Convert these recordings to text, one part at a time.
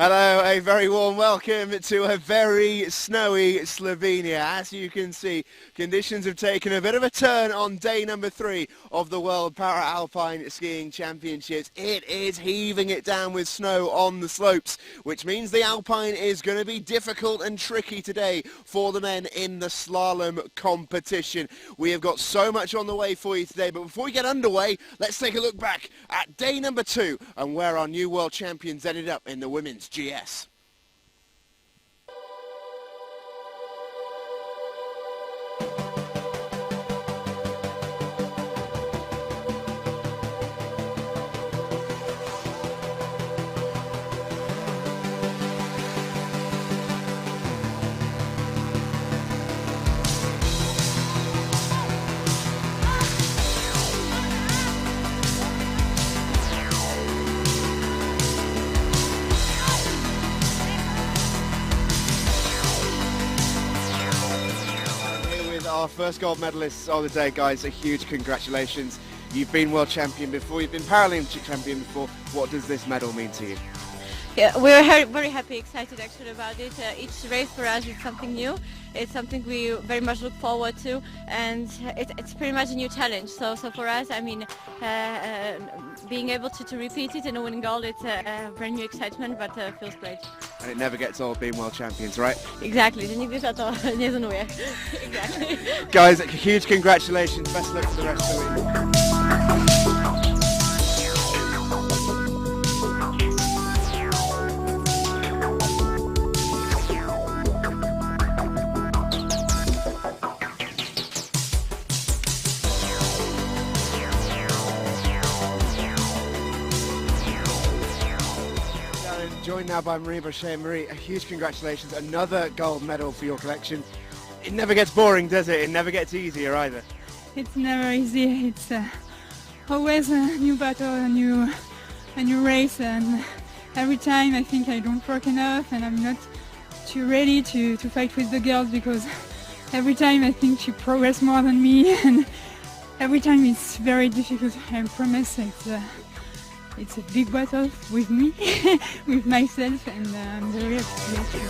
Hello, a very warm welcome to a very snowy Slovenia. As you can see, conditions have taken a bit of a turn on day number 3 of the World Para-Alpine Skiing Championships. It is heaving it down with snow on the slopes, which means the Alpine is going to be difficult and tricky today for the men in the slalom competition. We have got so much on the way for you today, but before we get underway, let's take a look back at day number 2 and where our new world champions ended up in the women's GS. Our first gold medalists of the day, guys. A huge congratulations. You've been world champion before, you've been Paralympic champion before. What does this medal mean to you? Yeah, we're very happy, excited actually about it. Each race for us is something new. It's something we very much look forward to, and it's pretty much a new challenge. So for us, I mean, being able to repeat it and win gold, it's a brand new excitement, but feels great. And it never gets old being world champions, right? Exactly, że nigdy się to nie zanuje. Exactly. Guys, huge congratulations. Best luck for the rest of the week. Joined now by Marie Brochet. Marie, a huge congratulations. Another gold medal for your collection. It never gets boring, does it? It never gets easier either. It's never easy. It's always a new battle, a new race, and every time I think I don't work enough and I'm not too ready to fight with the girls, because every time I think she progresses more than me, and every time it's very difficult. I promise it's a big battle with me, with myself, and I'm very happy.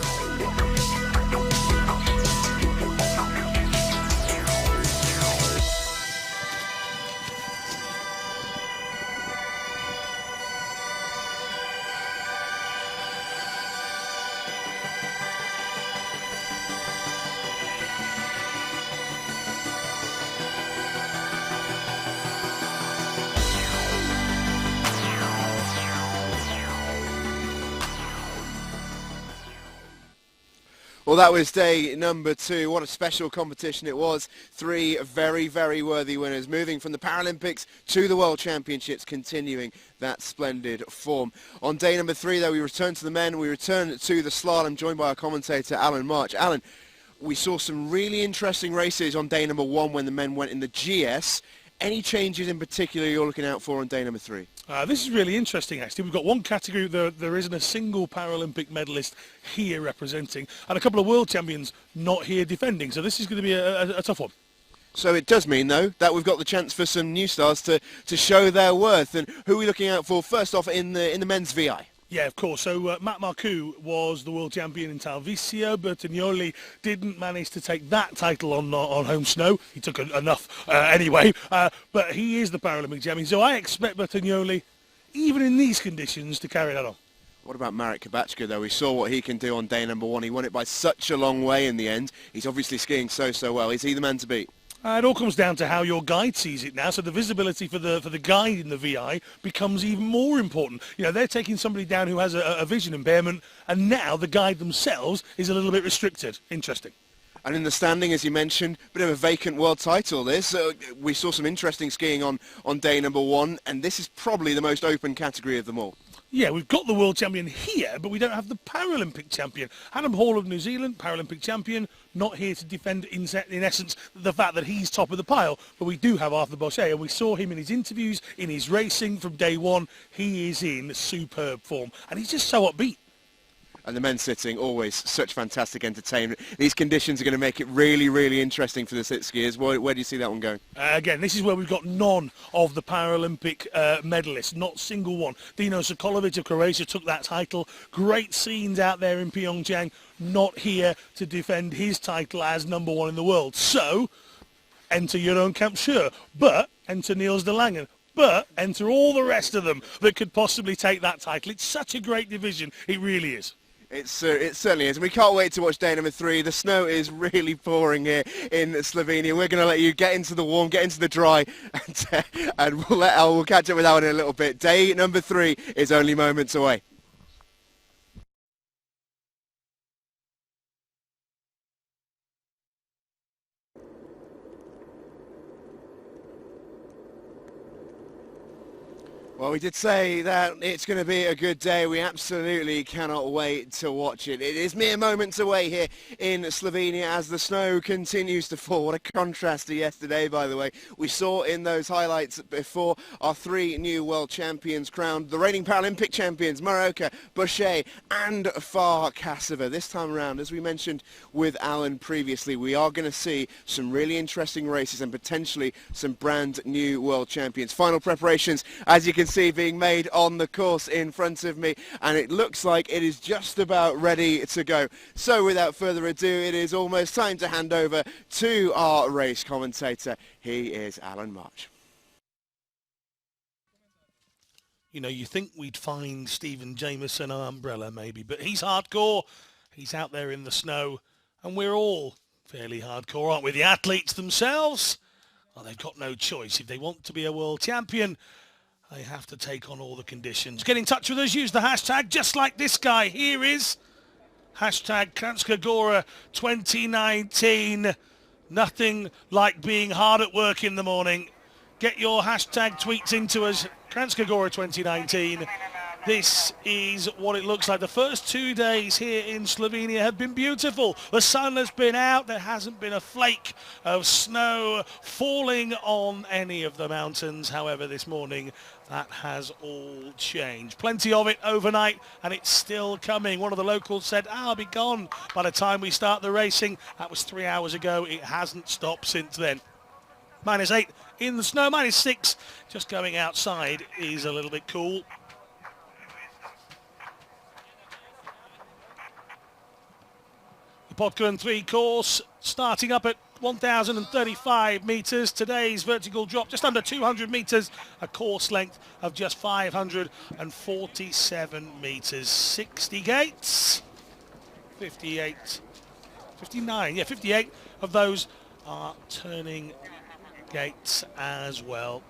Well, that was day number 2. What a special competition it was. 3 very, very worthy winners, moving from the Paralympics to the World Championships, continuing that splendid form. On day number 3, though, we return to the men. We return to the slalom, joined by our commentator, Alan March. Alan, we saw some really interesting races on day number 1 when the men went in the GS. Any changes in particular you're looking out for on day number 3? This is really interesting, actually. We've got one category there isn't a single Paralympic medalist here representing, and a couple of world champions not here defending. So this is going to be a tough one. So it does mean, though, that we've got the chance for some new stars to show their worth. And who are we looking out for first off in the men's VI? Yeah, of course. So Matt Marcoux was the world champion in Talvisio. Bertagnoli didn't manage to take that title on home snow. He took enough anyway, but he is the Paralympic champion. So I expect Bertagnoli, even in these conditions, to carry that on. What about Marek Kubacka, though? We saw what he can do on day number 1. He won it by such a long way in the end. He's obviously skiing so well. Is he the man to beat? It all comes down to how your guide sees it now. So the visibility for the guide in the VI becomes even more important. You know, they're taking somebody down who has a vision impairment, and now the guide themselves is a little bit restricted. Interesting. And in the standing, as you mentioned, a bit of a vacant world title this. We saw some interesting skiing on day number 1, and this is probably the most open category of them all. Yeah, we've got the world champion here, but we don't have the Paralympic champion. Adam Hall of New Zealand, Paralympic champion, not here to defend, in essence, the fact that he's top of the pile. But we do have Arthur Bochet, and we saw him in his interviews, in his racing from day 1. He is in superb form, and he's just so upbeat. And the men's sitting, always such fantastic entertainment. These conditions are going to make it really, really interesting for the sit skiers. Where do you see that one going? Again, this is where we've got none of the Paralympic medalists, not single one. Dino Sokolovic of Croatia took that title. Great scenes out there in Pyeongchang, not here to defend his title as number one in the world. So, enter Jeroen Kampscheur, but enter Niels de Lange. But enter all the rest of them that could possibly take that title. It's such a great division. It really is. It certainly is. And we can't wait to watch day number 3. The snow is really pouring here in Slovenia. We're going to let you get into the warm, get into the dry, and we'll catch up with Alan in a little bit. Day number 3 is only moments away. Well, we did say that it's going to be a good day. We absolutely cannot wait to watch it. It is mere moments away here in Slovenia as the snow continues to fall. What a contrast to yesterday, by the way. We saw in those highlights before our 3 new world champions crowned, the reigning Paralympic champions, Maroka, Boucher and Farkasova. This time around, as we mentioned with Alan previously, we are going to see some really interesting races and potentially some brand new world champions. Final preparations, as you can see, being made on the course in front of me, and it looks like it is just about ready to go. So without further ado, it is almost time to hand over to our race commentator. He is Alan March. You know, you think we'd find Stephen Jameson an umbrella maybe, but he's hardcore. He's out there in the snow, and we're all fairly hardcore, aren't we? The athletes themselves, well, they've got no choice. If they want to be a world champion, they have to take on all the conditions. Get in touch with us, use the hashtag, just like this guy. Here is hashtag Kranjska Gora 2019. Nothing like being hard at work in the morning. Get your hashtag tweets into us, Kranjska Gora 2019. This is what it looks like. The first 2 days here in Slovenia have been beautiful. The sun has been out. There hasn't been a flake of snow falling on any of the mountains. However, this morning, that has all changed. Plenty of it overnight, and it's still coming. One of the locals said, I'll be gone by the time we start the racing. That was 3 hours ago. It hasn't stopped since then. -8 in the snow, -6. Just going outside is a little bit cool. The Podkern 3 course starting up at 1,035 metres. Today's vertical drop just under 200 metres, a course length of just 547 metres. 60 gates, 58 of those are turning gates as well.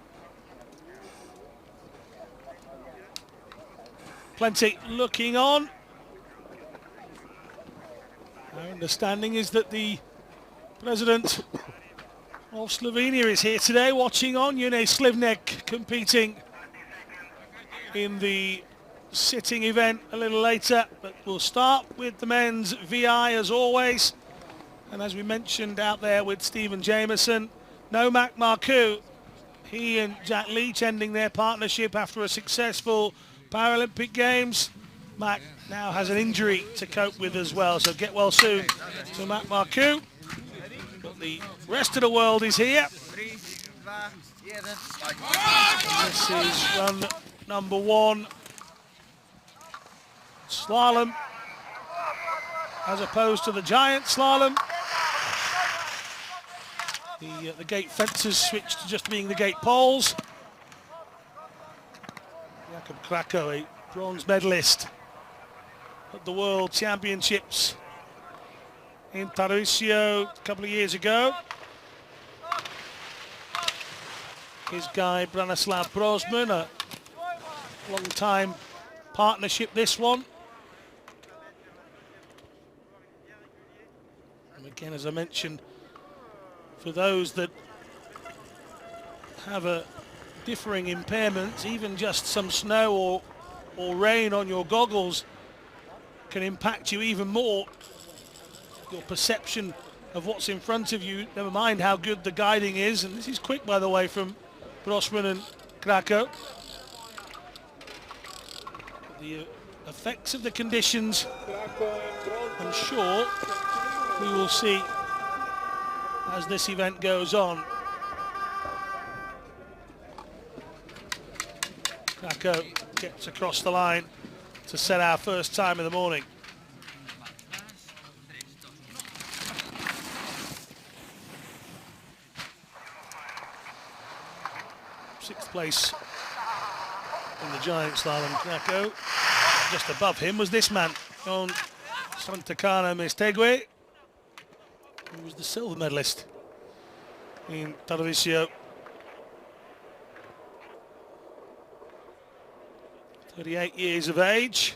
Plenty looking on. Our understanding is that the President of Slovenia is here today watching on. June Slivnek competing in the sitting event a little later, but we'll start with the men's VI as always. And as we mentioned out there with Stephen Jameson, Nomak Marku, he and Jack Leach ending their partnership after a successful Paralympic Games. Mac now has an injury to cope with as well, so get well soon to Mac Marku. But the rest of the world is here. This is run number 1. Slalom, as opposed to the giant slalom. The gate fences switched to just being the gate poles. Jakub Krako, a bronze medalist at the World Championships in Tarusio a couple of years ago. His guy Branislav Brosman, a long-time partnership this one. And again, as I mentioned, for those that have a differing impairment, even just some snow or rain on your goggles can impact you even more. Your perception of what's in front of you, never mind how good the guiding is. And this is quick, by the way, from Brosman and Krako. The effects of the conditions, I'm sure we will see as this event goes on. Krakow gets across the line to set our first time in the morning. Sixth place in the giant slalom, Krakow. Just above him was this man, Jon Santakana Mestegui, who was the silver medalist in Tarvisio. 38 years of age.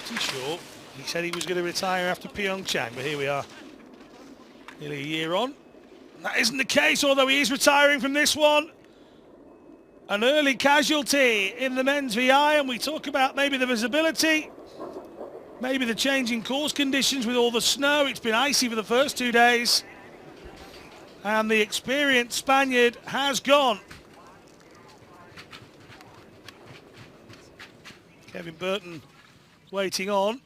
Pretty sure he said he was going to retire after Pyeongchang, but here we are, nearly a year on. That isn't the case, although he is retiring from this one. An early casualty in the men's VI, and we talk about maybe the visibility, maybe the changing course conditions with all the snow. It's been icy for the first 2 days. And the experienced Spaniard has gone. Kevin Burton waiting on.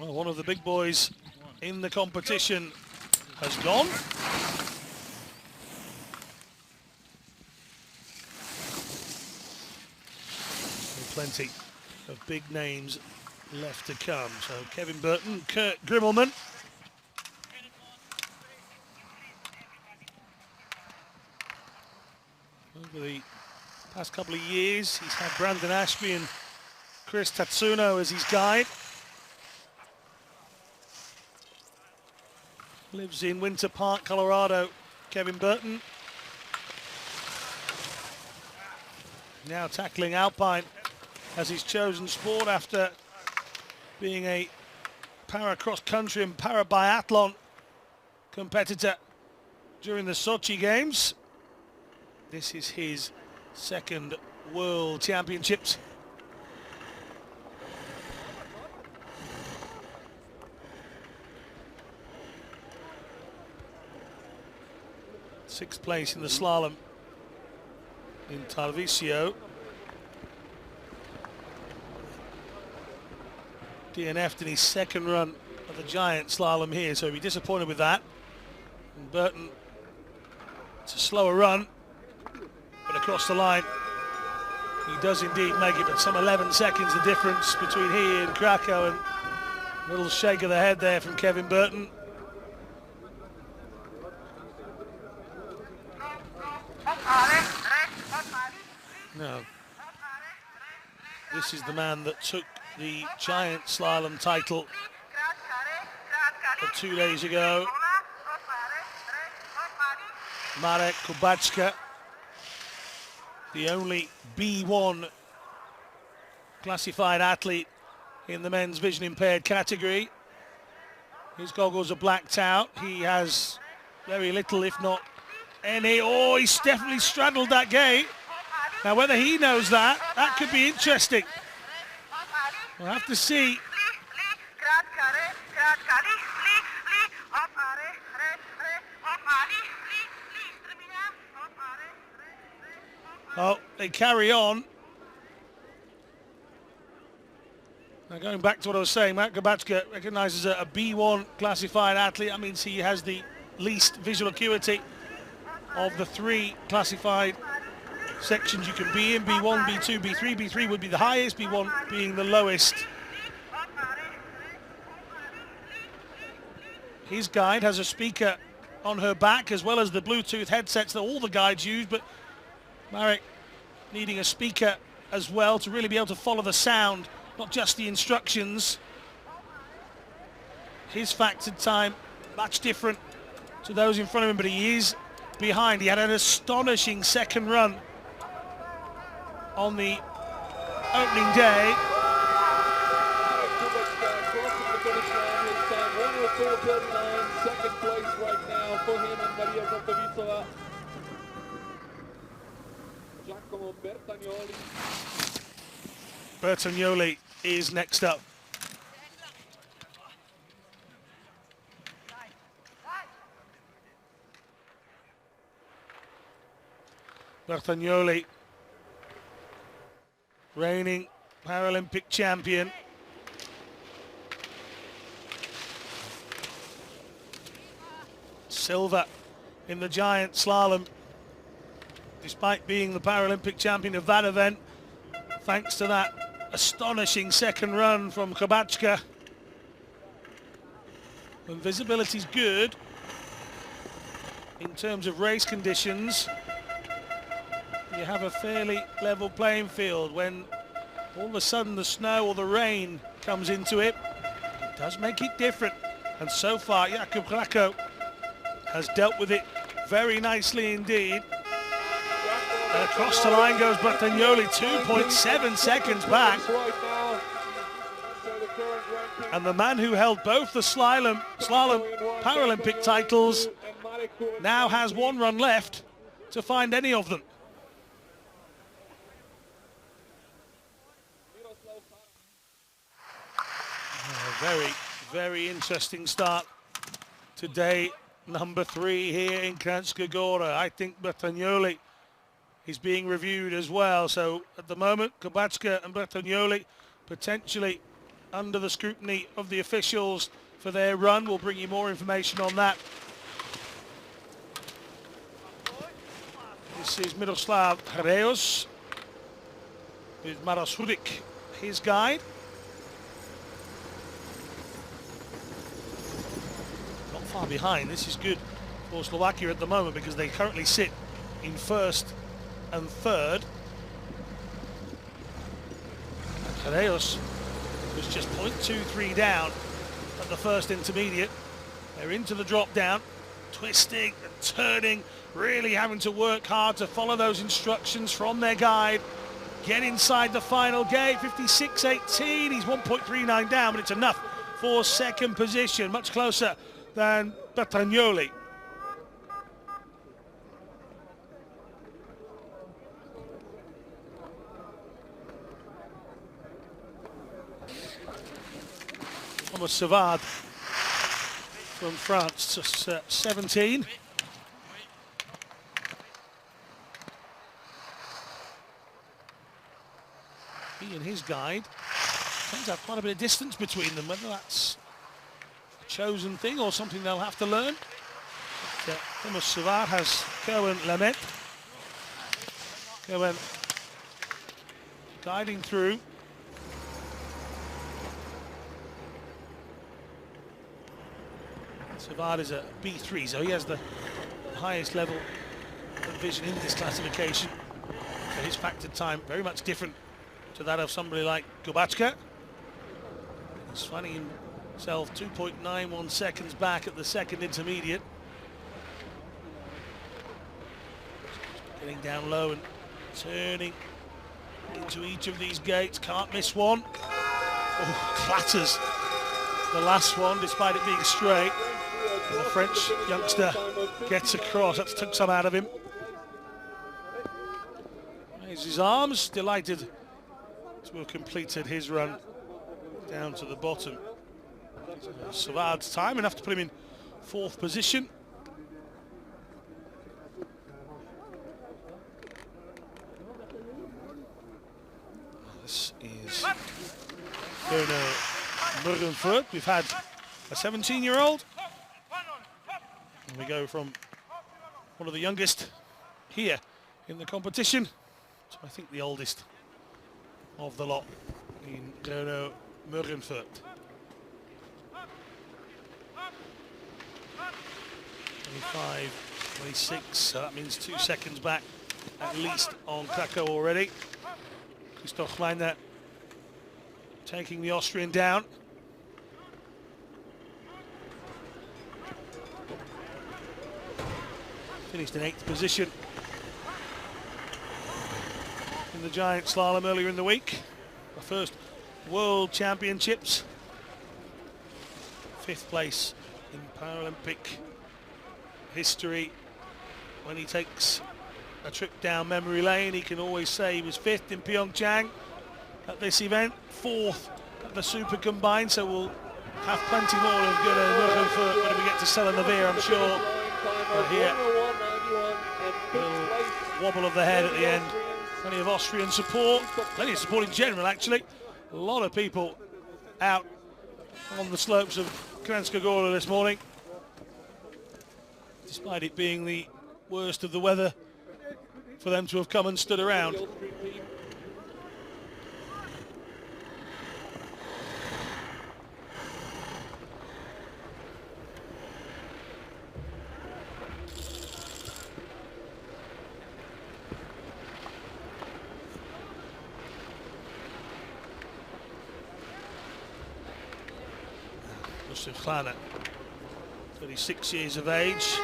Well, one of the big boys in the competition has gone. And plenty of big names left to come. So Kevin Burton, Kurt Grimmelman. Over the past couple of years, he's had Brandon Ashby and Chris Tatsuno as his guide. Lives in Winter Park, Colorado, Kevin Burton. Now tackling Alpine as his chosen sport after being a para cross-country and para biathlon competitor during the Sochi Games. This is his second World Championships. Sixth place in the slalom in Tarvisio. DNF'd in his second run of the giant slalom here, so he'll be disappointed with that. And Burton, it's a slower run, but across the line he does indeed make it, but some 11 seconds the difference between he and Krakow, and a little shake of the head there from Kevin Burton. No, this is the man that took the giant slalom title 2 days ago. Marek Kubacka, the only B1 classified athlete in the men's vision impaired category. His goggles are blacked out. He has very little, if not any. Oh, he's definitely straddled that gate. Now, whether he knows that could be interesting. We'll have to see. Oh, they carry on. Now, going back to what I was saying, Marek Kubacka recognises a B1 classified athlete. That means he has the least visual acuity of the three classified sections you can be in: B1, B2, B3. B3 would be the highest, B1 being the lowest. His guide has a speaker on her back as well as the Bluetooth headsets that all the guides use, but Marek needing a speaker as well to really be able to follow the sound, not just the instructions. His factored time much different to those in front of him, but he is behind. He had an astonishing second run on the opening day. Second place right now for him and Maria Zatovicova. Giacomo Bertagnoli. Bertagnoli is next up. Bertagnoli, reigning Paralympic champion. Silver in the giant slalom, despite being the Paralympic champion of that event, thanks to that astonishing second run from Kranjska. When visibility's good in terms of race conditions, you have a fairly level playing field. When all of a sudden the snow or the rain comes into it, it does make it different. And so far, Jakub Krako has dealt with it very nicely indeed. And across the line goes Bertagnoli, 2.7 seconds back. And the man who held both the slalom Paralympic titles now has one run left to find any of them. A very, very interesting start today. Number 3 here in Kranjska Gora. I think Bertagnoli is being reviewed as well. So at the moment, Kranjska and Bertagnoli potentially under the scrutiny of the officials for their run. We'll bring you more information on that. This is Miroslav Hreos with Maros Hudik, his guide. Far behind. This is good for Slovakia at the moment because they currently sit in first and third. Hreos was just 0.23 down at the first intermediate. They're into the drop down, twisting and turning, really having to work hard to follow those instructions from their guide. Get inside the final gate, 56.18. He's 1.39 down, but it's enough for second position, much closer than Bertagnoli. Thomas Savard from France, just 17. He and his guide, turns out quite a bit of distance between them, whether that's chosen thing or something they'll have to learn. But, Thomas Savard has Cohen Lamet. Cohen guiding through. Savard is a B3, so he has the highest level of vision in this classification. So his factored time very much different to that of somebody like Kranjska. He's finding himself 2.91 seconds back at the second intermediate. Getting down low and turning into each of these gates. Can't miss one. Oh, clatters the last one despite it being straight. And the French youngster gets across. That's took some out of him. Raised his arms, delighted to have completed his run down to the bottom. Savard's time, enough to put him in fourth position. This is Bernard Murrenfurt. We've had a 17-year-old. And we go from one of the youngest here in the competition to I think the oldest of the lot in Bernard Murrenfurt. 25, 26, so that means 2 seconds back at least on Krako already. Christoph Leiner taking the Austrian down. Finished in 8th position in the giant slalom earlier in the week. The first World Championships. 5th place in Paralympic history. When he takes a trip down memory lane, he can always say he was 5th in Pyeongchang at this event, 4th at the Super Combined, so we'll have plenty more of Murrenfurt when we get to Selenavir, I'm sure. But here we'll wobble of the head at the end. Plenty of Austrian support, plenty of support in general actually. A lot of people out on the slopes of Kranjska Gora this morning, despite it being the worst of the weather for them to have come and stood around. Klanner, 36 years of age.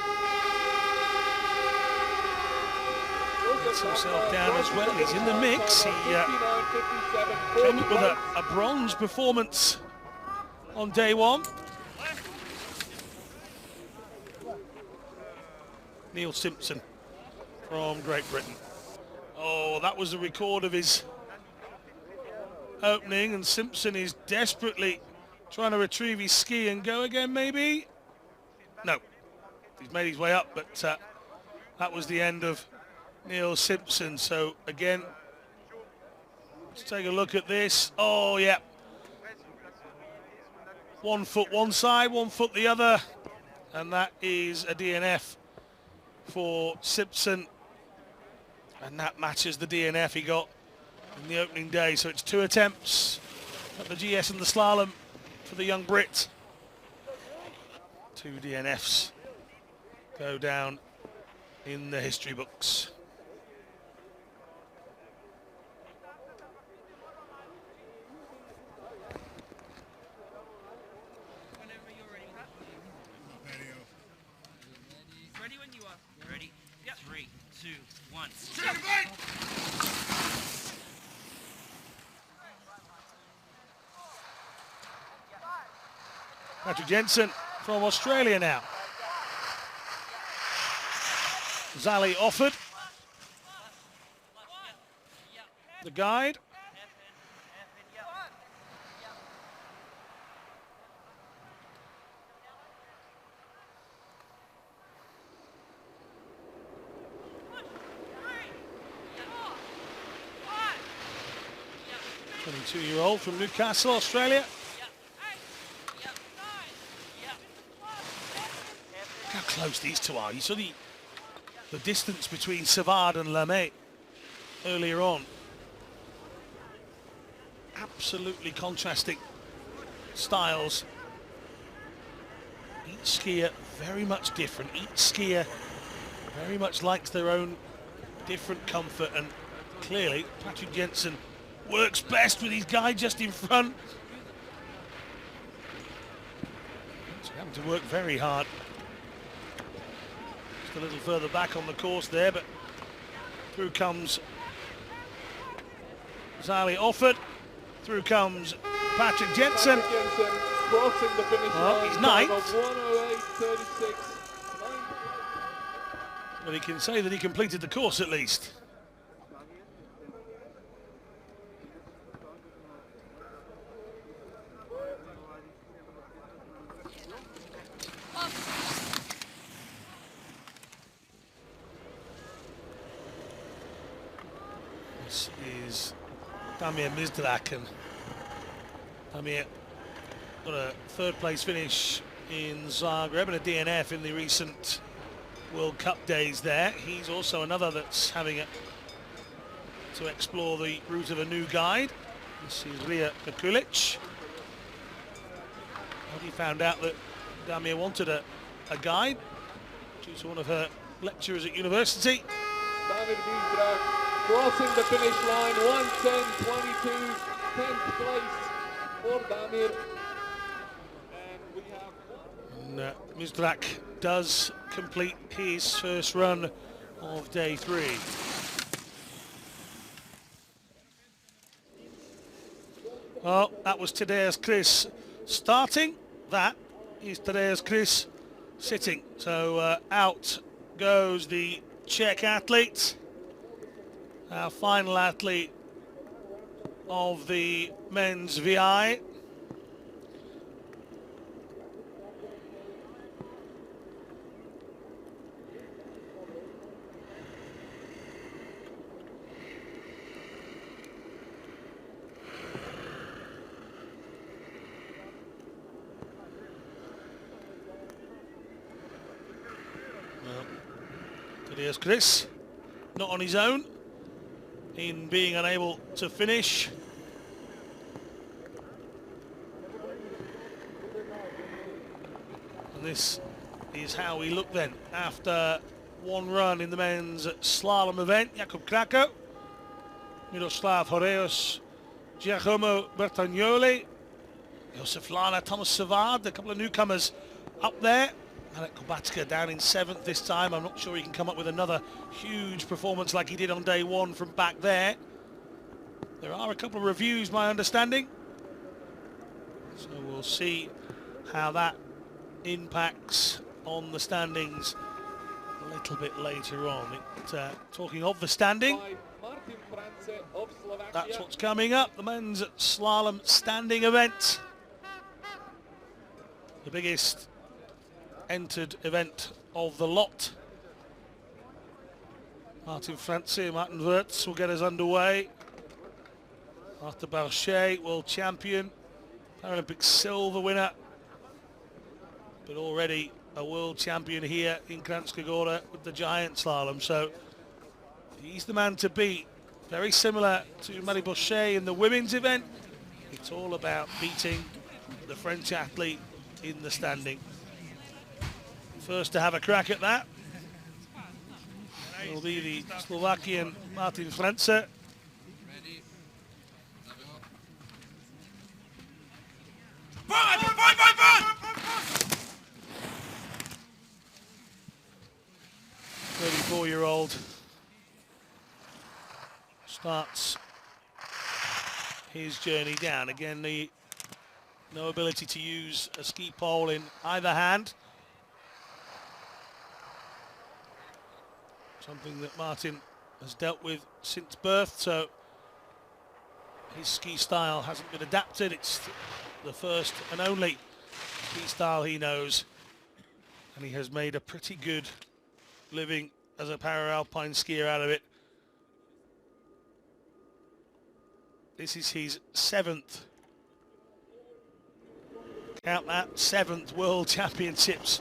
Gets himself down as well. He's in the mix. He came up with a bronze performance on day one. Neil Simpson from Great Britain. Oh, that was a record of his opening, and Simpson is desperately trying to retrieve his ski and go again, maybe? No. He's made his way up, but that was the end of Neil Simpson. So, again, let's take a look at this. Oh, yeah. 1 foot one side, 1 foot the other. And that is a DNF for Simpson. And that matches the DNF he got in the opening day. So it's 2 attempts at the GS and the slalom for the young Brit. 2 DNFs go down in the history books. Whenever you're ready, Pat. Ready when you are. Ready? Yep. 3, 2, 1. Patrick Jensen from Australia now. Zali offered the guide. A 22-year-old from Newcastle, Australia. Look how close these two are. You saw the distance between Savard and Lamé earlier on. Absolutely contrasting styles. Each skier very much different. Each skier very much likes their own different comfort, and clearly Patrick Jensen works best with his guy just in front. He's having to work very hard. Just a little further back on the course there, but through comes Zali Offord. Through comes Patrick Jensen. Crossing the finish line. He's ninth. 1:08.36. But he can say that he completed the course at least. This is Damir Mizdrac, and Damir got a third place finish in Zagreb and a DNF in the recent World Cup days there. He's also another that's having to explore the route of a new guide. This is Ria Kukulic. He found out that Damir wanted a guide due to one of her lecturers at university. Damir Mizdrac crossing the finish line. 1:10.22. 10th place for Damir. And Mizdrac does complete his first run of day 3. Well, that was Tadeusz Chris starting. That is Tadeusz Chris sitting. So out goes the Czech athlete, our final athlete of the men's VI. Here's Chris, not on his own in being unable to finish. And this is how we look then after one run in the men's slalom event. Jakub Krako, Miroslav Horeus, Giacomo Bertagnoli, Josef Lana, Thomas Savard, a couple of newcomers up there. Alek Kubatska down in 7th this time. I'm not sure he can come up with another huge performance like he did on day one from back there. There are a couple of reviews, my understanding. So we'll see how that impacts on the standings a little bit later on. Talking of the standing, that's what's coming up. The men's slalom standing event. The biggest entered event of the lot. Martin Franze, Martin Wirtz will get us underway. Arthur Barchet, world champion, Paralympic silver winner, but already a world champion here in Kranjska Gora with the giant slalom. So he's the man to beat. Very similar to Marie Bochet in the women's event. It's all about beating the French athlete in the standing. First to have a crack at that will be the Slovakian Martin Franze. The 34-year-old starts his journey down. Again, no ability to use a ski pole in either hand. Something that Martin has dealt with since birth, so his ski style hasn't been adapted. It's the first and only ski style he knows, and he has made a pretty good living as a para-alpine skier out of it. This is his 7th, count that, 7th World Championships.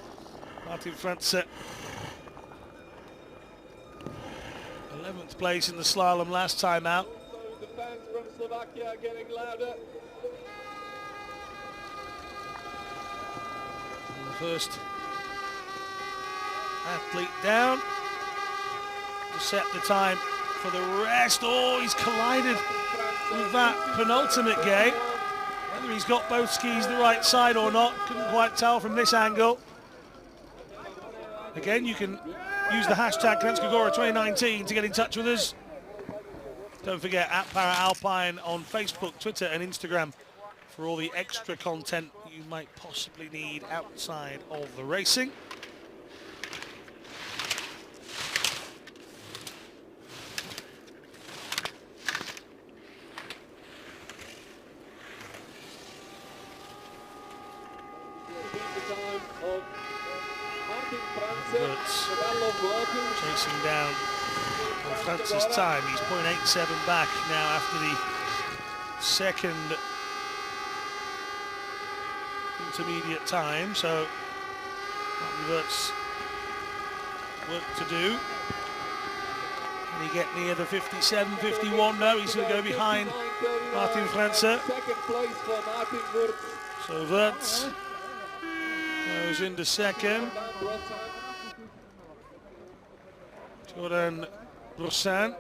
Martin Franze, 11th place in the slalom last time out. The fans from Slovakia are getting louder. And the first athlete down to set the time for the rest. Oh, he's collided with that penultimate gate. Whether he's got both skis the right side or not, couldn't quite tell from this angle. Again, you can use the hashtag Kranjska Gora 2019 to get in touch with us. Don't forget, at Paralpine on Facebook, Twitter and Instagram for all the extra content you might possibly need outside of the racing. Chasing down France's time. He's 0.87 back now after the second intermediate time, so Martin work to do. Can he get near the 57, 51? No, he's going to go behind Martin Franze. Second place for Martin Wirtz. So Wirtz goes into second. Jordan Brossan.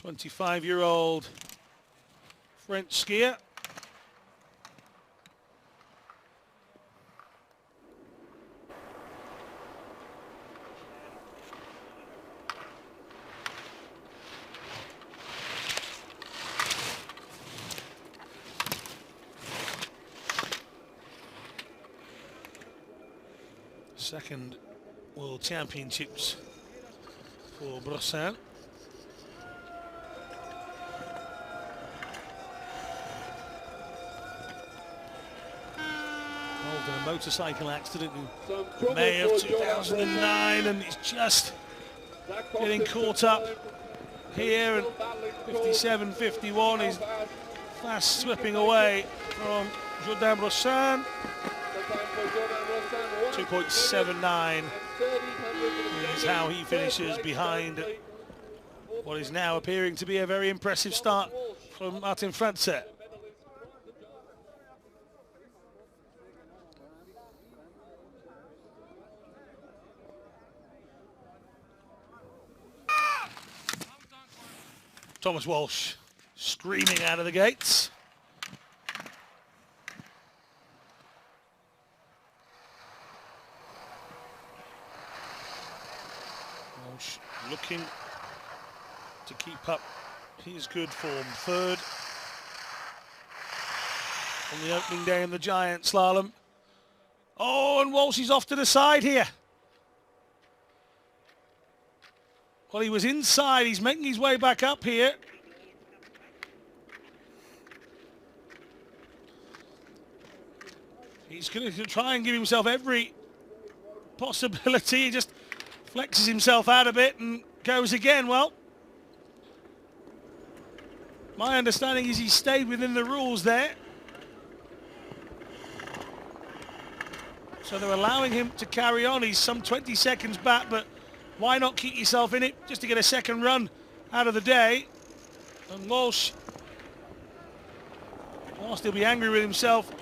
"25-year-old French skier. Second World Championships for Brossan. Involved in a motorcycle accident in May of 2009, and he's just getting caught up here, and 57, 51 is fast slipping away from Jordan Brossan, The time for Jordan Rossan, 2.79 is how he Third finishes place behind currently. what is now appearing to be a very impressive start from Martin Franze. Thomas Walsh screaming out of the gates. Walsh looking to keep up his good form. Third on the opening day in the giant slalom. Oh, and Walsh is off to the side here. Well, he was inside. He's making his way back up here. He's going to try and give himself every possibility. He just flexes himself out a bit and goes again. Well, my understanding is he stayed within the rules there. So they're allowing him to carry on. He's some 20 seconds back, but why not keep yourself in it just to get a second run out of the day? And Walsh, whilst he'll be angry with himself,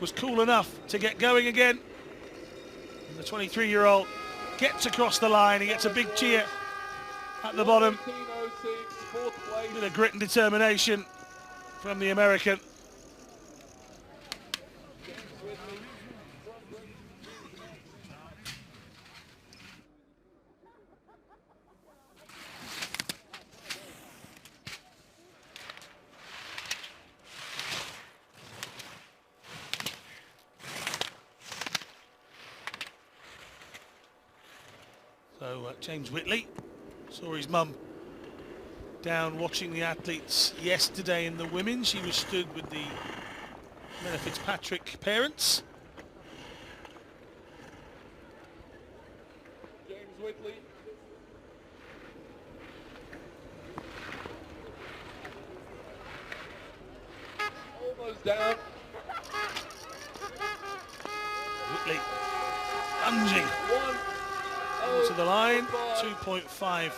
was cool enough to get going again. And the 23-year-old gets across the line. He gets a big cheer at the bottom. 19.06, fourth place. With a grit and determination from the American. So James Whitley saw his mum down watching the athletes yesterday in the women. She was stood with the Mena Fitzpatrick parents. James Whitley. Almost down. Whitley lunging to the line, 2.54 Third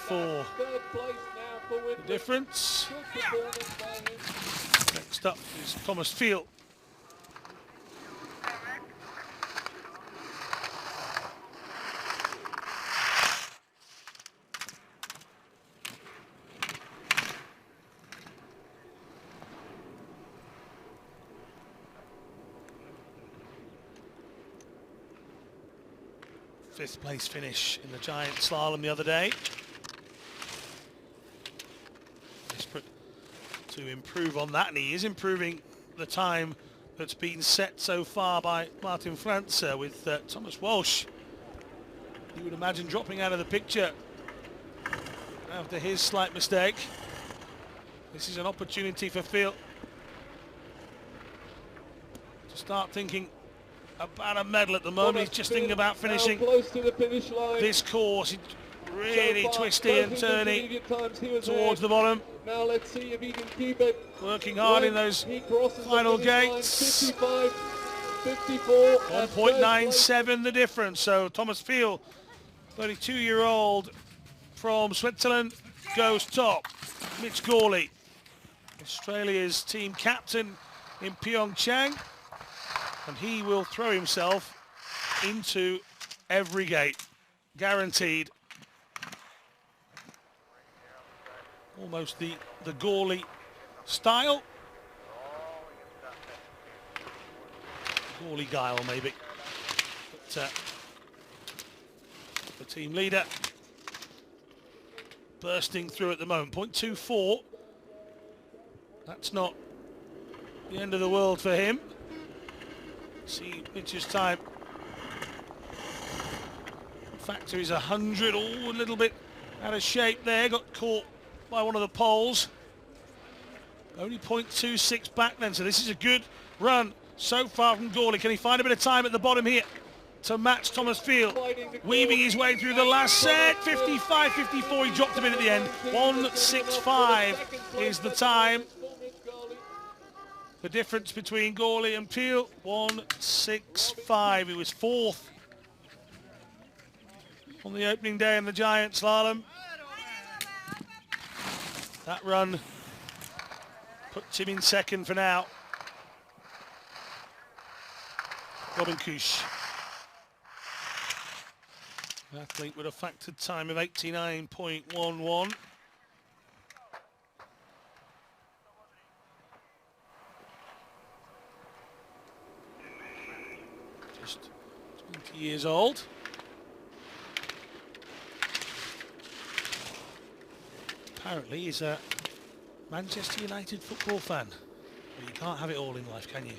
place now for Whitley. the difference. Good performance by him. Next up is Thomas Field. Fifth place finish in the giant slalom the other day. Desperate to improve on that, and he is improving the time that's been set so far by Martin Franze with Thomas Walsh. You would imagine dropping out of the picture after his slight mistake. This is an opportunity for Phil to start thinking about a medal. At the moment he's just thinking about finishing close to the finish line. this course. It's really So far, twisty and both turny intermediate times he was towards the there. bottom. Now let's see if he can keep it. Working hard in When those he crosses the final finish line, gates. 55, 54. and third place. 1.97 the difference. So Thomas Field, 32-year-old from Switzerland, goes top. Mitch Gawley, Australia's team captain in Pyeongchang, and he will throw himself into every gate, guaranteed. Almost the Gawley style. Gawley guile maybe. But the team leader bursting through at the moment. 0.24. That's not the end of the world for him. See Mitch's time. Factor is 100. Oh, a little bit out of shape there. Got caught by one of the poles. Only 0.26 back then. So this is a good run so far from Gawley. Can he find a bit of time at the bottom here to match Thomas Field? Weaving his way through the last set. 55-54. He dropped a bit at the end. 1:65 is the time. The difference between Gawley and Peel, 1:65. He was fourth on the opening day in the giant slalom. That run puts him in second for now. Robin Kusch, an athlete with a factored time of 89.11. Just 20 years old. Apparently he's a Manchester United football fan. Well, you can't have it all in life, can you?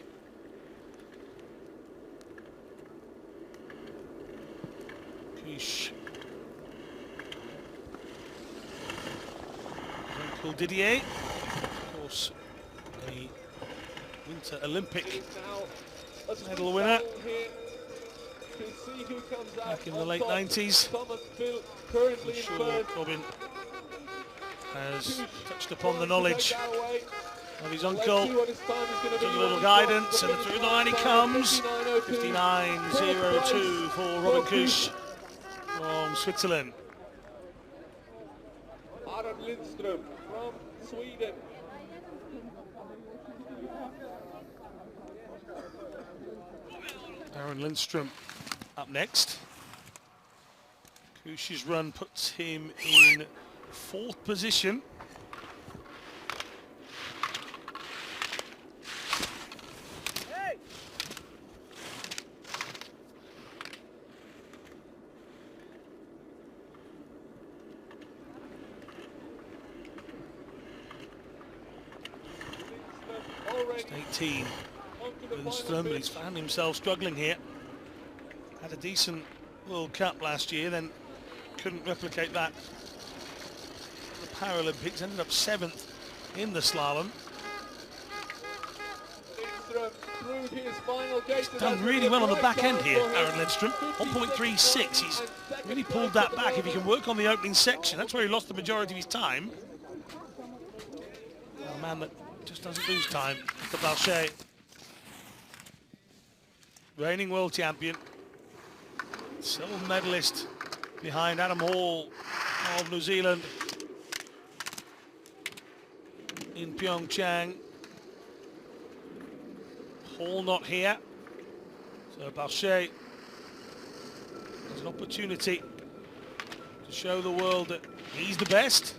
Kusch. Uncle Didier, of course, the Winter Olympic medal winner back in the late 90s. I'm sure Robin has touched upon the knowledge of his uncle. Took a little guidance, and through the line he comes. 59.02 for Robin Kusch from Switzerland. Aron Lindström from Sweden. Aron Lindström up next. Kusch's run puts him in fourth position. Just 18. Lindström, but he's found himself struggling here. Had a decent World Cup last year, then couldn't replicate that. The Paralympics, ended up 7th in the slalom. He's done really well on the back end here, Aron Lindström. 1.36, he's really pulled that back. If he can work on the opening section, that's where he lost the majority of his time. A man that just doesn't lose time, the Balchet. Reigning world champion, silver medalist behind Adam Hall of New Zealand in Pyeongchang. Hall not here, so Balchet has an opportunity to show the world that he's the best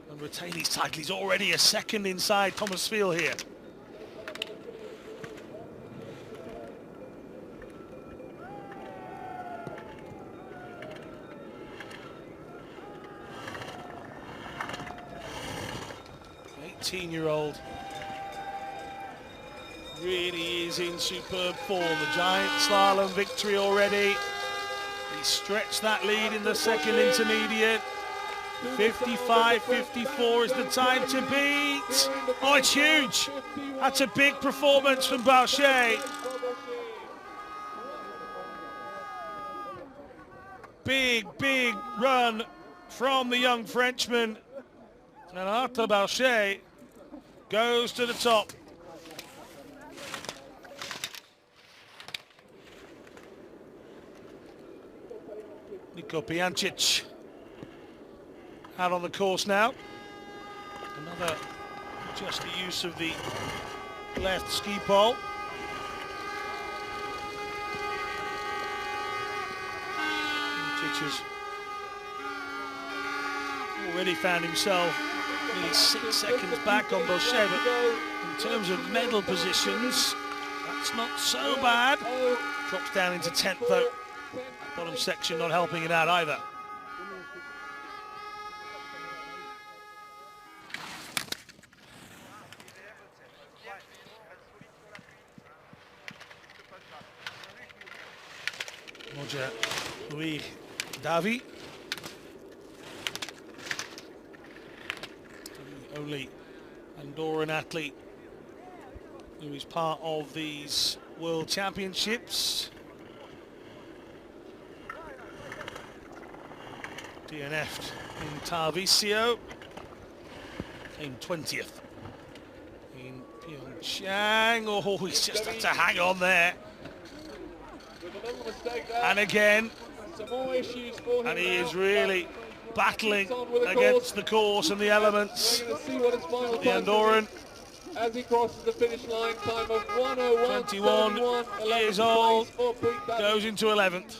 and retain his title. He's already a second inside Thomas Field here. Year-old really is in superb form. The giant slalom victory already. He stretched that lead in the second intermediate. 55.54 is the time to beat. Oh, it's huge. That's a big performance from Balchet. Big run from the young Frenchman. And Arthur Balchet goes to the top. Niko Pijancic out on the course now. Another just the use of the left ski pole. Pijancic has already found himself nearly 6 seconds back on Balchet, but in terms of medal positions, that's not so bad. Drops down into 10th though. Bottom section not helping it out either. Roger Louis Davy. The only Andorran athlete who is part of these World Championships. DNF'd in Tarvisio, came 20th in Pyeongchang, oh, he's just had to hang on there. With a little mistake there. And again, Some more issues for him and he now, is really but battling keeps on with the against the course and the elements. We're going to see what his final The time Andorran, is as he crosses the finish line. Time of 1:01.71. 21 years old, goes into 11th.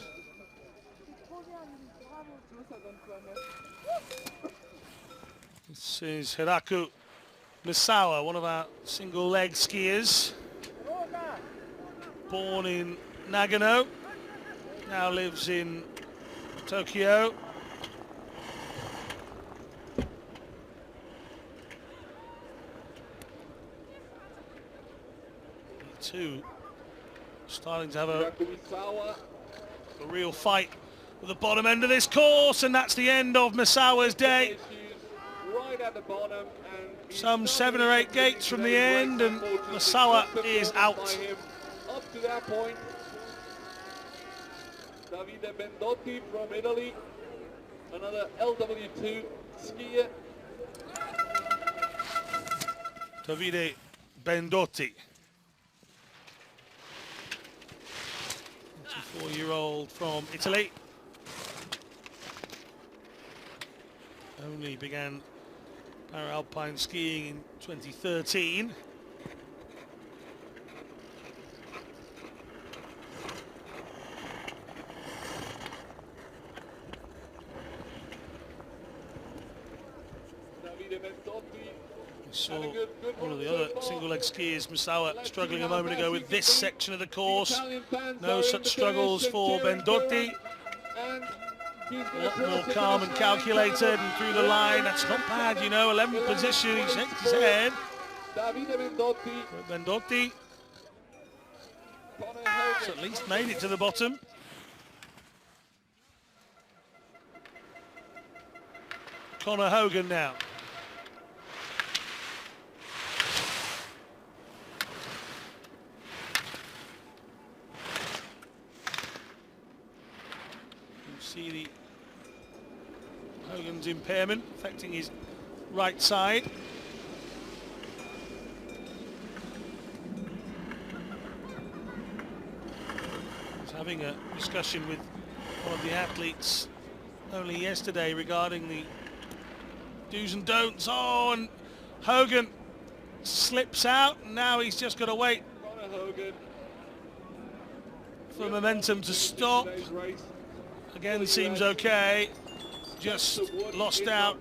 This is Hiraku Misawa, one of our single-leg skiers. Born in Nagano, now lives in Tokyo. He too starting to have a real fight at the bottom end of this course, and that's the end of Misawa's day. Right at the bottom, and Some 7 or 8 gates from the end, and Misawa is out. Up to that point, Davide Bendotti from Italy, another LW2 skier. Davide Bendotti, 24-year-old from Italy. Only began Paralpine skiing in 2013. We saw one of the other single-leg skiers, Misawa, struggling a moment ago with this section of the course. No such struggles for Bendotti. A lot more calm and calculated and through the line. That's not bad, you know. 11th position, he shakes his head. But Bendotti has at least made it to the bottom. Conor Hogan now. You see the Hogan's impairment affecting his right side. He's having a discussion with one of the athletes only yesterday regarding the do's and don'ts. Oh, and Hogan slips out, and now he's just got to wait for momentum to stop. Again, seems okay. Just lost out.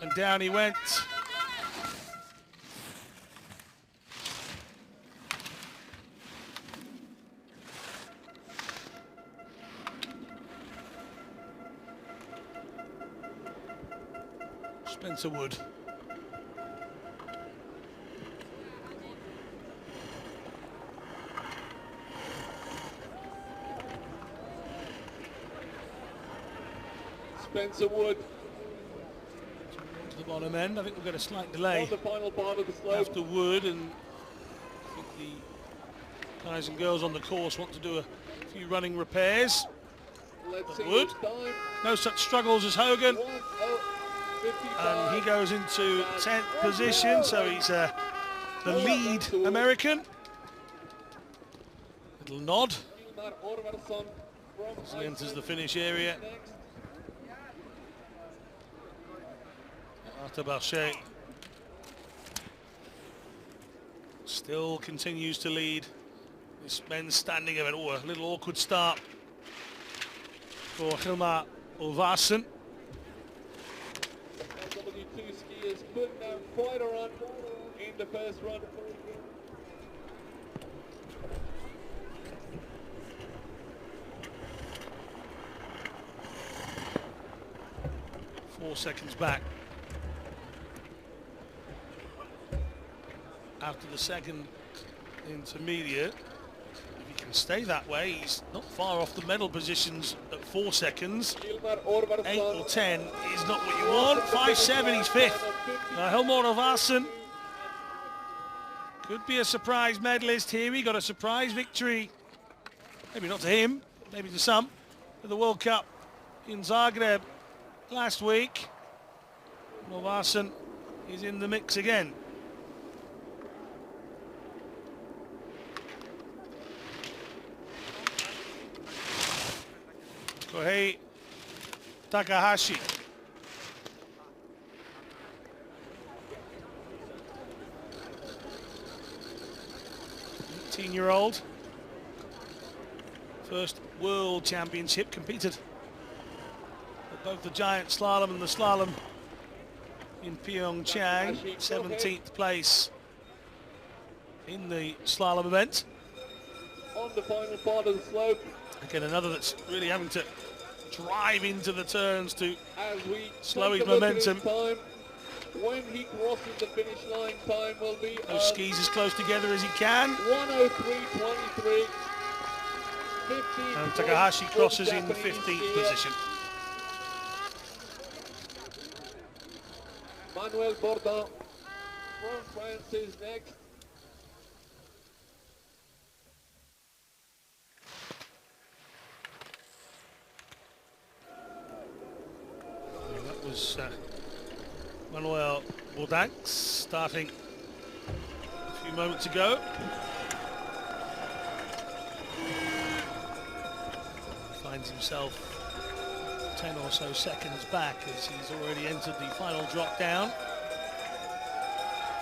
And down he went. Spencer Wood. Spencer Wood To the bottom end. I think we'll get a slight delay on the final part of the slope. after Wood, and I think the guys and girls on the course want to do a few running repairs. Let's see Wood, his time. no such struggles as Hogan, 1:55. and he goes into 10th position, so he's the lead American. Little nod Ilmar Orvarsson from as he enters Iceland the finish area. next. Artabache still continues to lead this men's standing event. Oh, a little awkward start for Hilmar Olvarsson. LW2 skiers putting down quite a run in the first run. Four seconds back after the second intermediate. If he can stay that way, he's not far off the medal positions at 4 seconds. Ilmar 8 or Orvarsson 10 is not what you want. 5-7, he's 5th. Hilmar Olvarsson could be a surprise medalist here. He got a surprise victory, maybe not to him, maybe to some, at the World Cup in Zagreb last week. Olvarsson is in the mix again. Kohei Takahashi. 18-year-old. First World Championship, competed at both the giant slalom and the slalom in Pyeongchang. 17th place in the slalom event. On the final part of the slope. Again, another that's really having to drive into the turns to As we slow take his a look at momentum. time, when he crosses the finish line, time will be Those skis as close together as he can. 1:03.23. 15th And Takahashi place crosses for in Japanese 15th skier. position. Manuel Bourdin from France is next. And that was Manuel Bourdin starting a few moments ago. Finds himself 10 or so seconds back as he's already entered the final drop down.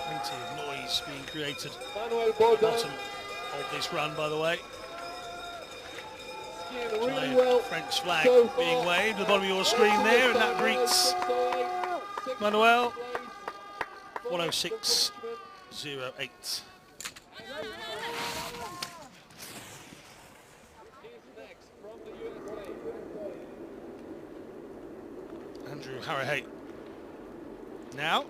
Plenty of noise being created Manuel at the Bourdin bottom of this run, by the way. skiing really Giant well. French flag so far. being waved at the bottom of your screen there, and that greets Manuel. 1:06.08. Andrew Harahei now.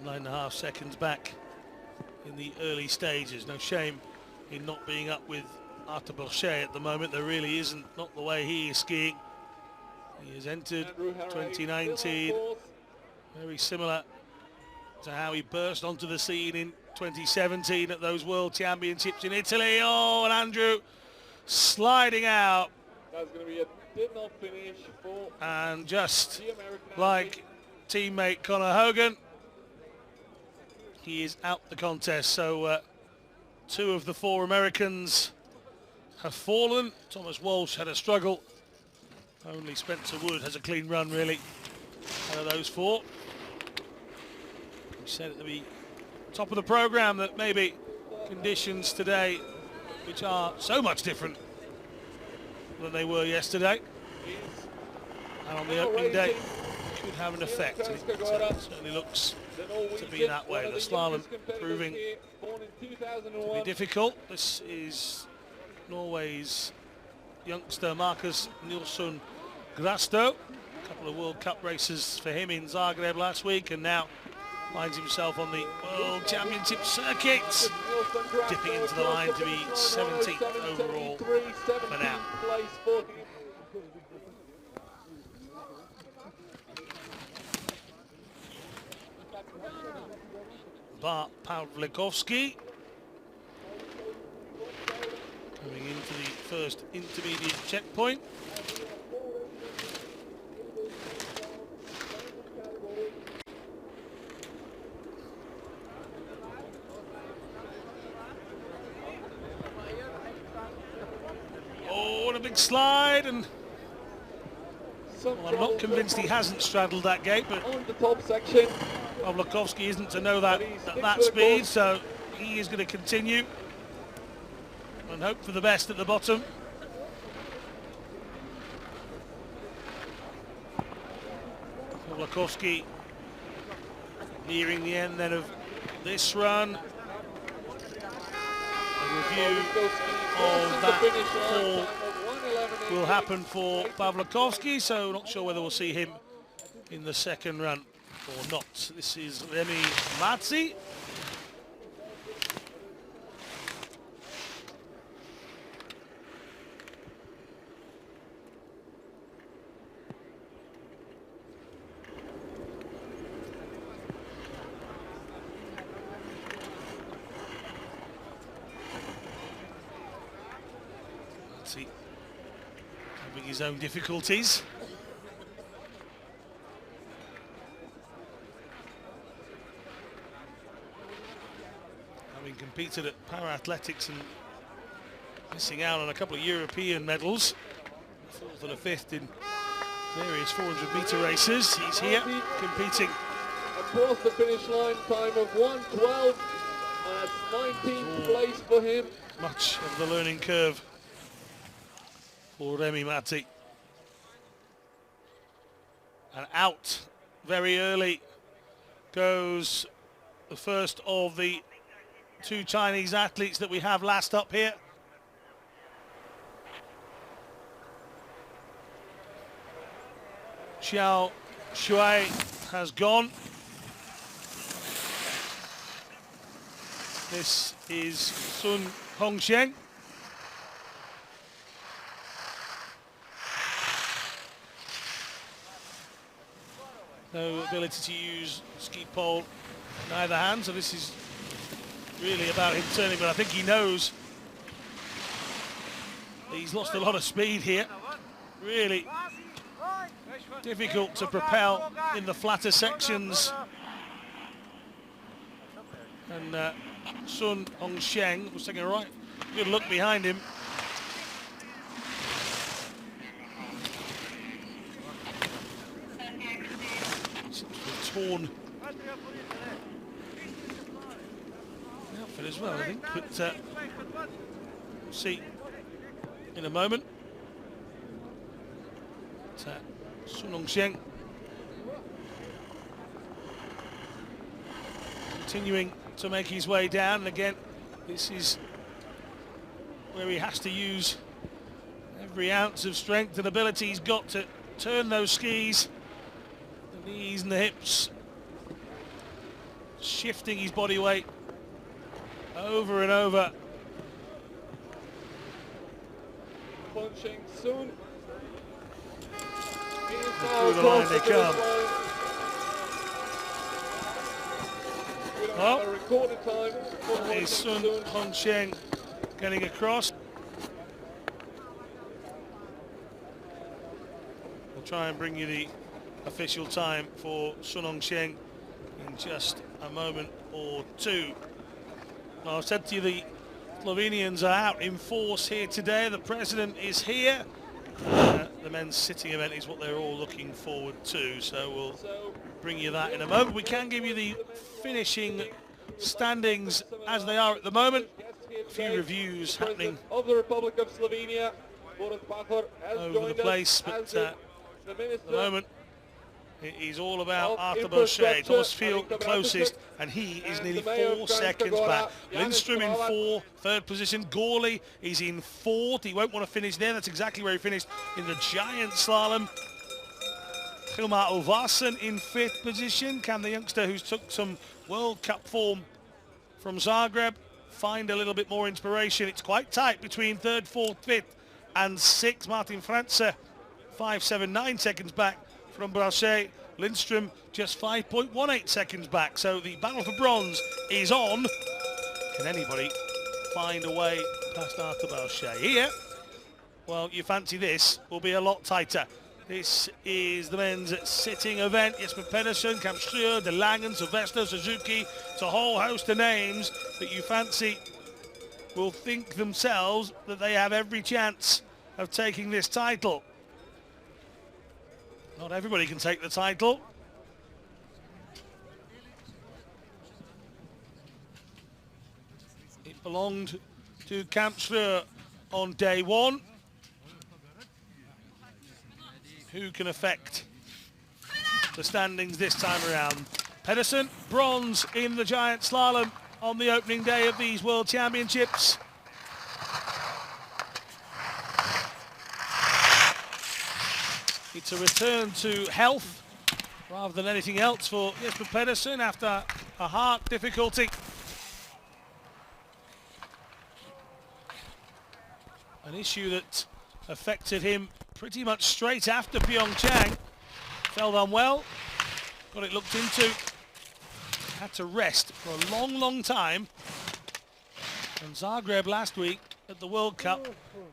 Nine and a half seconds back in the early stages. No shame in not being up with Arthur Bochet at the moment. There really isn't, not the way he is skiing. He has entered 2019 very similar to how he burst onto the scene in 2017 at those World Championships in Italy. Oh, and Andrew sliding out. That's going to be a did not finish for And just the American like teammate Conor Hogan, he is out the contest. So two of the four Americans have fallen. Thomas Walsh had a struggle. Only Spencer Wood has a clean run, really, out of those four. We said at the top of the program that maybe conditions today, which are so much different than they were yesterday, and on the opening day, could have an effect. And it certainly looks to be that way. The slalom proving to be difficult. This is Norway's youngster Marcus Nilsson Grasto. A couple of World Cup races for him in Zagreb last week, and now finds himself on the World Championship circuit, dipping into the line to be 17th overall for now. Bart Pawlikowski coming into the first intermediate checkpoint. Oh, what a big slide, and well, I'm not convinced he hasn't straddled that gate, but on the top section. Pawlikowski isn't to know that at that speed, so he is going to continue and hope for the best at the bottom. Pawlikowski nearing the end then of this run. A review of that fall will happen for Pawlikowski, so not sure whether we'll see him in the second run or not. This is Remi Mazzi. Fancy having his own difficulties. Having competed at para-athletics and missing out on a couple of European medals, 4th and a 5th in various 400-meter races. He's here competing across the finish line, time of 1:12, and that's 19th place for him. much of the learning curve for Remi Matti. And out very early goes the first of the 2 Chinese athletes that we have last up here. Xiao Shui has gone. This is Sun Hongsheng. No ability to use ski pole in either hand, so this is really about him turning, but I think he knows he's lost a lot of speed here. Really difficult to propel in the flatter sections. And Sun Hongsheng was taking a right good look behind him. Seems to have torn the outfit as well, I think, but we'll see in a moment. Sun Hongsheng continuing to make his way down, and again this is where he has to use every ounce of strength and ability he's got to turn those skis, the knees and the hips, shifting his body weight over and over. Punching soon. Through the line they come. Well, that is Sun Hongsheng getting across. We'll try and bring you the official time for Sun Hongsheng in just a moment or two. Now, I've said to you the Slovenians are out in force here today. The president is here. The men's sitting event is what they're all looking forward to, so we'll bring you that in a moment. We can give you the finishing standings as they are at the moment. A few reviews happening of the Republic of Slovenia over the place, but at the moment it is all about Arthur Boucher. Thomas Field the closest, and he is nearly 4 seconds back. Lindström in 4, 3rd position. Gorley is in 4th. He won't want to finish there. That's exactly where he finished in the giant slalom. Hilmar Olvarsson in 5th position. Can the youngster who's took some World Cup form from Zagreb find a little bit more inspiration? It's quite tight between 3rd, 4th, 5th and 6th. Martin Franze 5, 7, 9 seconds back from Boucher. Lindström just 5.18 seconds back. So the battle for bronze is on. Can anybody find a way past Arthur Boucher? Here, well, you fancy this will be a lot tighter. This is the men's sitting event. Jesper Pedersen, Kamstrø, De Langen, Sylvester, Suzuki. It's a whole host of names that you fancy will think themselves that they have every chance of taking this title. Not everybody can take the title. It belonged to Kamstrø on day 1. Who can affect the standings this time around? Pedersen, bronze in the giant slalom on the opening day of these World Championships. It's a return to health rather than anything else for Jesper Pedersen after a heart difficulty. An issue that affected him pretty much straight after Pyeongchang. Felt unwell, got it looked into, had to rest for a long, long time. And Zagreb last week at the World Cup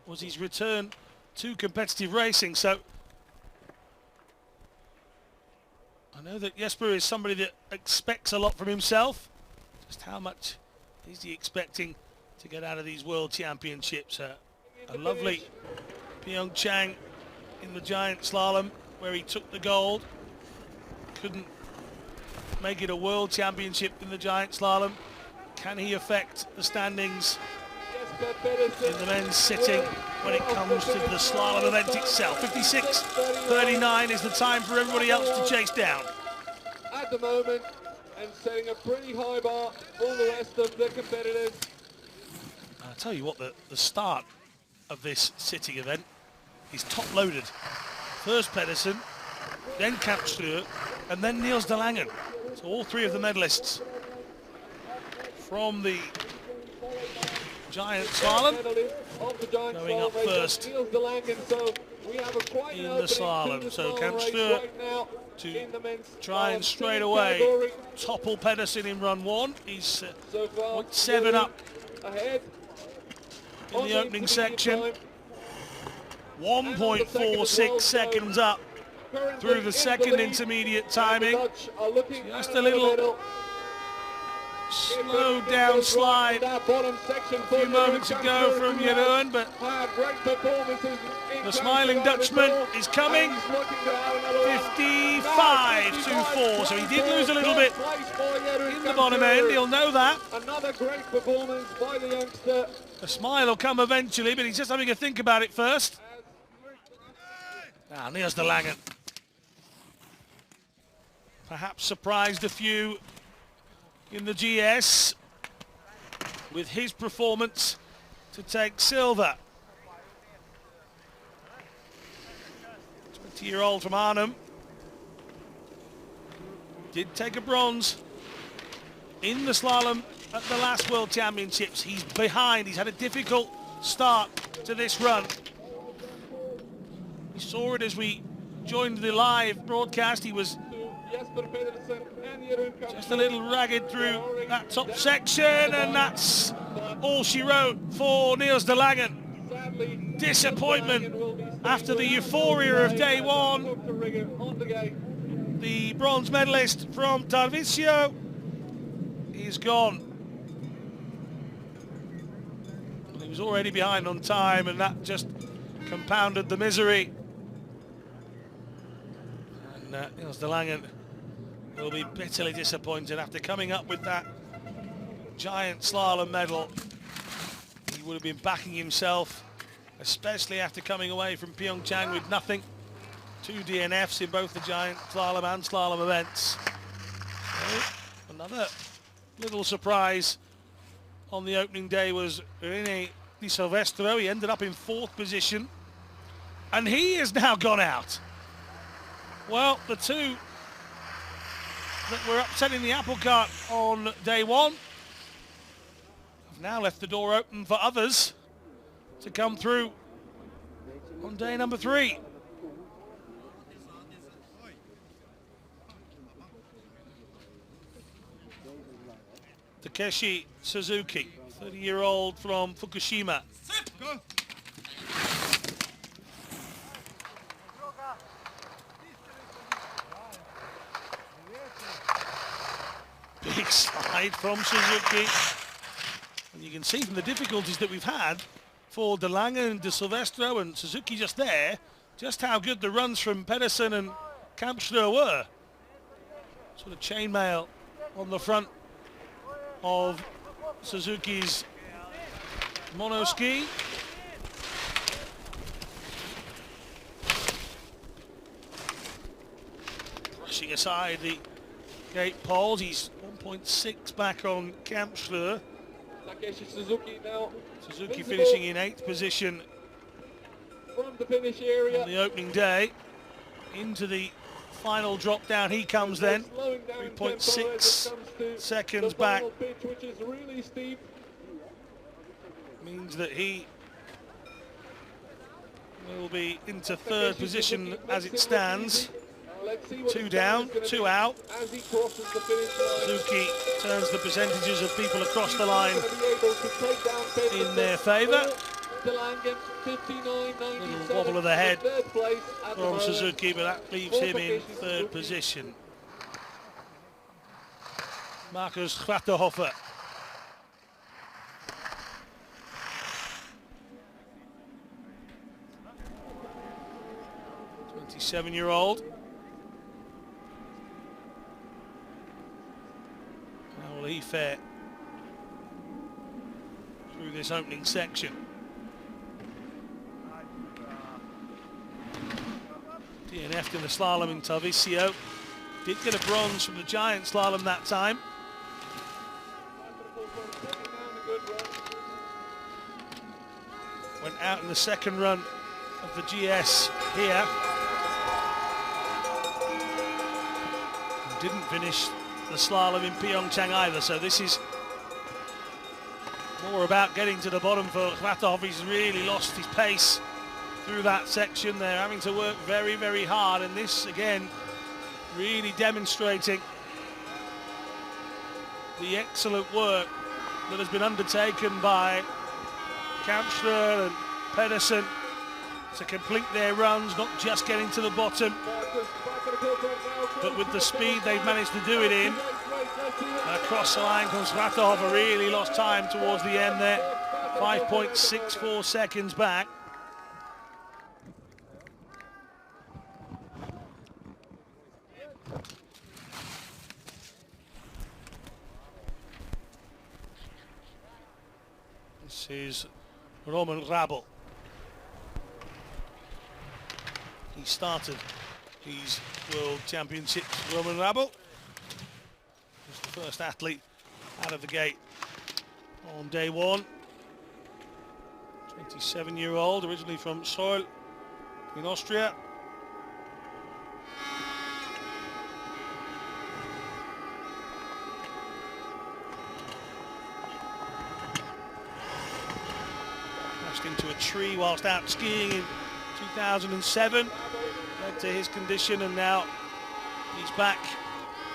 was his return to competitive racing. So I know that Jesper is somebody that expects a lot from himself. Just how much is he expecting to get out of these World Championships? A lovely Pyeongchang in the giant slalom where he took the gold. Couldn't make it a World Championship in the giant slalom. Can he affect the standings in the men's sitting when it comes to the slalom event itself? 56.39 is the time for everybody else to chase down. At the moment, and setting a pretty high bar for the rest of the competitors. I'll tell you what, the start of this sitting event is top-loaded. First Pedersen, then Kampstrø, and then Niels de Langen. So all three of the medalists from the giant slalom going up first in the slalom. So Kampstrø to try and straight away topple Pedersen in run one. He's 0.7 up in the opening section. 1.46 seconds up through the second intermediate timing. Just a little slowed down slide a few moments ago from Jeroen, but the smiling Dutchman is coming. 55.24, so he did lose a little bit in the bottom end, he'll know that. Another great performance by the youngster. A smile will come eventually, but he's just having a think about it first. Now, Niels de Langen perhaps surprised a few in the GS with his performance to take silver. 20-year-old from Arnhem did take a bronze in the slalom at the last World Championships. He's behind, he's had a difficult start to this run. We saw it as we joined the live broadcast. He was just a little ragged through that top section, and that's all she wrote for Niels de Langen. Disappointment after the euphoria of day one. The bronze medalist from Tarvisio is gone. He was already behind on time, and that just compounded the misery. And Niels de Langen will be bitterly disappointed after coming up with that giant slalom medal. He would have been backing himself, especially after coming away from Pyeongchang with nothing. 2 DNFs in both the giant slalom and slalom events. So another little surprise on the opening day was René Di Silvestro. He ended up in 4th position, and he has now gone out. Well, the two that were upsetting the apple cart on day one have now left the door open for others to come through on day number 3. Takeshi Suzuki, 30-year-old from Fukushima. Big slide from Suzuki. And you can see from the difficulties that we've had for de Lange and De Silvestro and Suzuki just there, just how good the runs from Pedersen and Kampstrø were. Sort of chainmail on the front of Suzuki's monoski. Brushing aside the gate poles, he's 1.6 back on Kampstrø. Suzuki now. Suzuki finishing in 8th position from the finish area on the opening day. Into the final drop down he comes then. 3.6 seconds back. pitch, which is really steep. Means that he will be into 3rd position as it stands. Let's see what Two his down, time is gonna two be out. as he crosses the finish line. Suzuki turns the percentages of people across the line He's gonna be able to take down Pedersen in their favour. or De Langen, 59.97. Little wobble of the head Third place at the from moment. Suzuki, but that leaves him in third position. Marcus Grachterhofer. '27-year-old. How will he fare through this opening section? DNF'd in the slalom in Tarvisio. Did get a bronze from the giant slalom that time. Went out in the second run of the GS here. And didn't finish the slalom in Pyeongchang either, so this is more about getting to the bottom for Grachterhofer. He's really lost his pace through that section. They're having to work very, very hard, and this again really demonstrating the excellent work that has been undertaken by Kampschler and Pedersen to complete their runs, not just getting to the bottom, but with the speed they've managed to do it in. Across the line comes Grachterhofer, really lost time towards the end there, 5.64 seconds back. This is Roman Rabel. He started these World Championships, Roman Rabel. Was the first athlete out of the gate on day one. 27-year-old, originally from Seoul in Austria. Into a tree whilst out skiing in 2007, led to his condition, and now he's back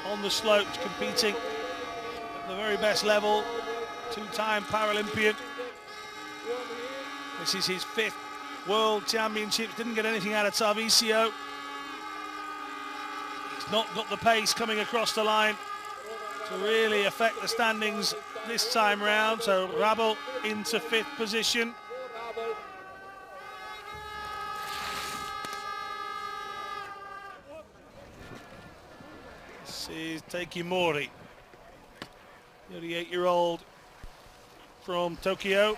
on the slopes competing at the very best level. Two-time Paralympian. This is his 5th World Championships. Didn't get anything out of Tarvisio. He's not got the pace coming across the line to really affect the standings this time round, so Rabel into 5th position. This is Taiki Mori, 38-year-old from Tokyo.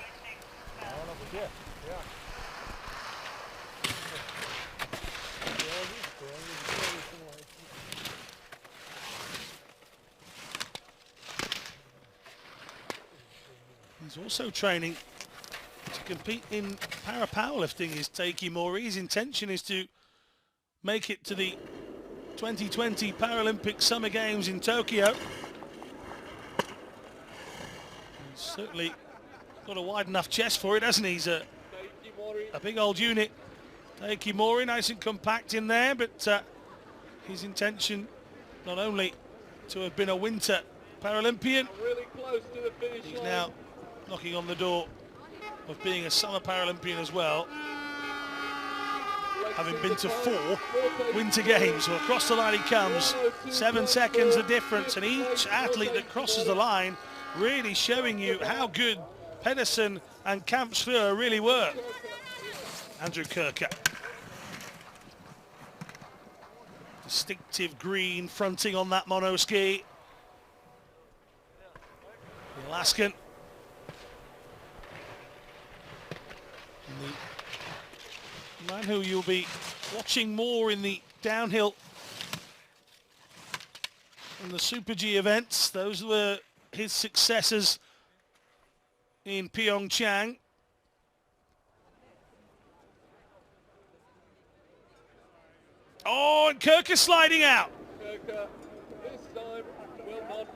He's also training to compete in para-powerlifting, is Taiki Mori. His intention is to make it to the 2020 Paralympic Summer Games in Tokyo. He's certainly got a wide enough chest for it, hasn't he? He's a big old unit. Taiki Mori, nice and compact in there, but his intention not only to have been a winter Paralympian, he's now knocking on the door of being a summer Paralympian as well, having been to 4 winter games. So across the line he comes, 7 seconds the difference, and each athlete that crosses the line really showing you how good Pedersen and Kampschler really were. Andrew Kirker. Distinctive green fronting on that monoski. The Alaskan. And the man who you'll be watching more in the downhill and the Super G events. Those were his successors in Pyeongchang. Oh, and Kirker sliding out.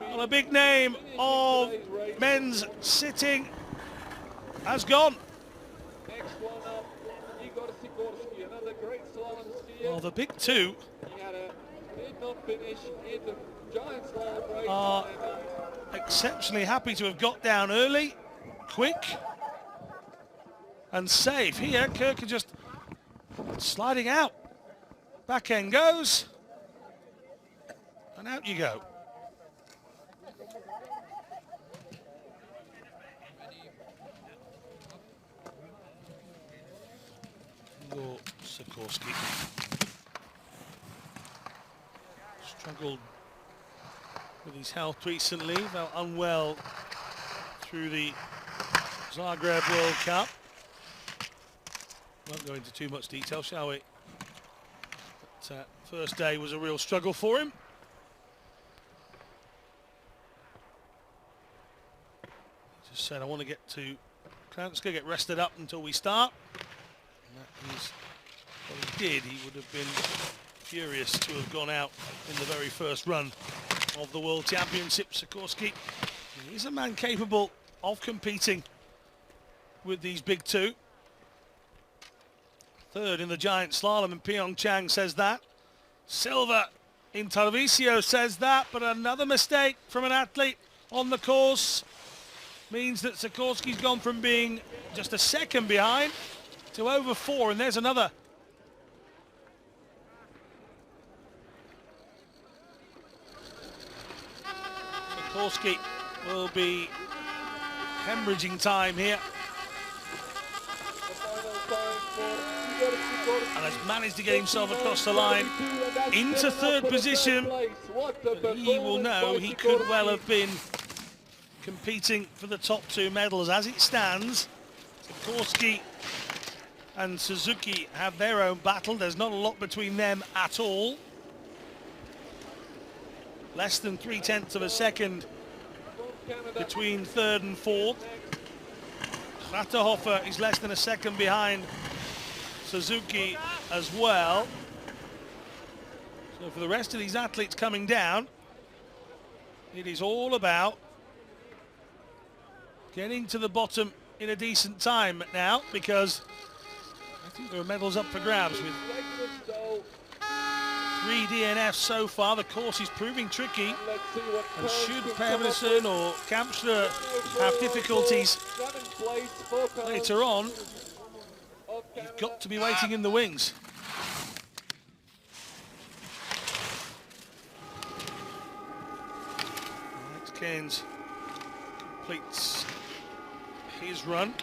Well, a big name of men's sitting has gone. Well, the big two did not finish in the giant slalom race. Are exceptionally happy to have got down early, quick and safe. Here, Kirk just sliding out. Back end goes. And out you go. Sikorsky struggled with his health recently, felt unwell through the Zagreb World Cup. Won't go into too much detail, shall we? But first day was a real struggle for him. He just said, I want to get to Kranjska, get rested up until we start. And that is what he did. He would have been furious to have gone out in the very first run of the World Championship. Sikorsky, he's a man capable of competing with these big two. Third in the giant slalom in Pyeongchang says that. Silver in Tarvisio says that, but another mistake from an athlete on the course means that Sikorsky's gone from being just a second behind to over 4, and there's another. Sikorsky will be hemorrhaging time here. And has managed to get himself across the line into third position. But he will know he could well have been competing for the top 2 medals. As it stands, Sikorsky and Suzuki have their own battle. There's not a lot between them at all. Less than 0.3 of a second between third and fourth. Ratterhofer is less than a second behind Suzuki as well. So for the rest of these athletes coming down, it is all about getting to the bottom in a decent time now, because I think there are medals up for grabs with 3 DNFs so far. The course is proving tricky, and should Pedersen or Kampstra have difficulties later on, you've got to be waiting in the wings. Alex Keynes completes his run.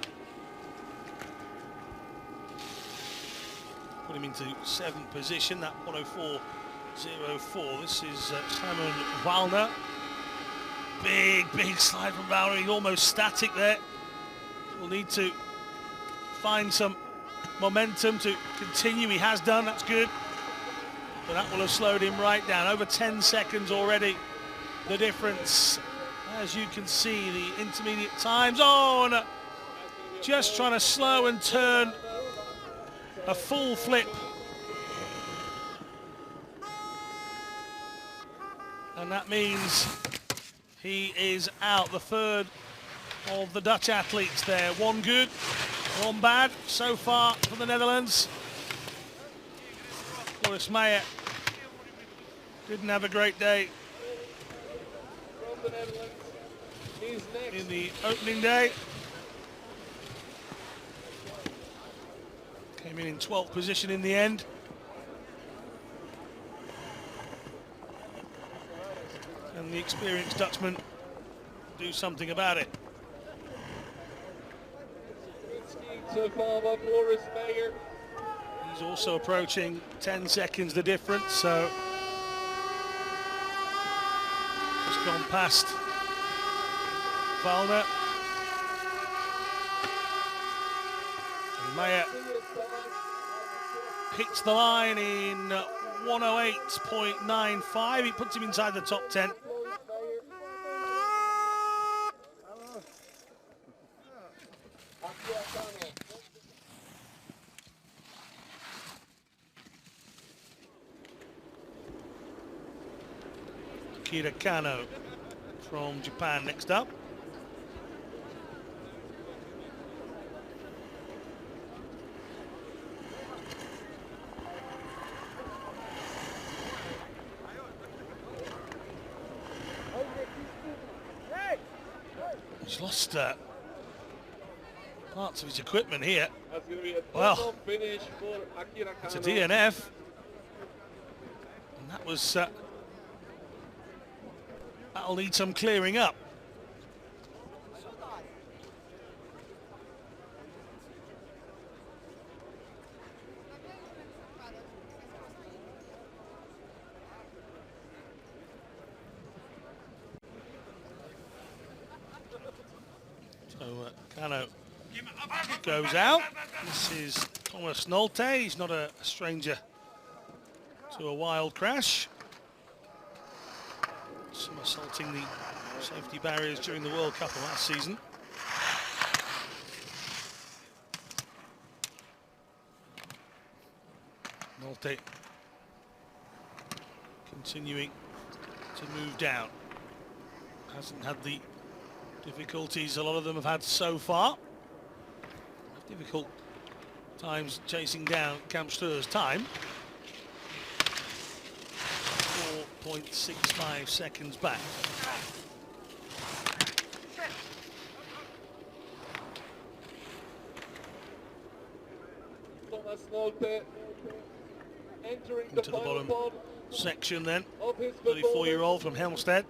Put him into 7th position, that 104.04. This is Simon Wallner. Big slide from Wallner. He's almost static there. We'll need to find some momentum to continue. He has done, that's good. But that will have slowed him right down. Over 10 seconds already, the difference. As you can see, the intermediate times. Oh, and just trying to slow and turn a full flip. And that means he is out. The third of the Dutch athletes there. One good, one bad so far for the Netherlands. Boris Meyer didn't have a great day in the opening day. Came in 12th position in the end. And the experienced Dutchman do something about it. He's also approaching 10 seconds the difference, so just gone past Wallner. And Meyer hits the line in 108.95. It puts him inside the top 10. Akira Kano from Japan next up. He's lost parts of his equipment here. That's going to be a Well, finish for Akira it's a Kano. DNF. And that was... that'll need some clearing up. So Kano goes out. This is Thomas Nolte. He's not a stranger to a wild crash. Somersaulting the safety barriers during the World Cup of last season. Nolte continuing to move down. Hasn't had the difficulties a lot of them have had so far. Difficult times chasing down Kampster's time. 4.65 seconds back. Thomas Nolte entering Into the final bottom pod section then. of his 34-year-old from Helmstedt.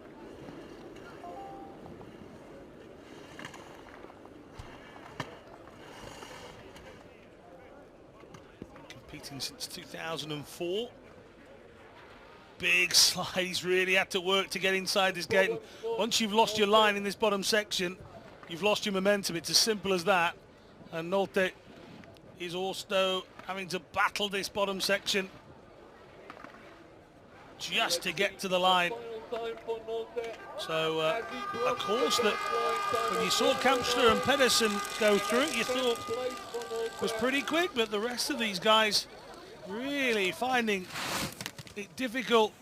Competing since 2004. Big slide. He's really had to work to get inside this gate. And once you've lost your line in this bottom section, you've lost your momentum. It's as simple as that. And Nolte is also having to battle this bottom section just to get to the line. So a course that when you saw Kampster and Pedersen go through it, you thought was pretty quick, but the rest of these guys really finding it difficult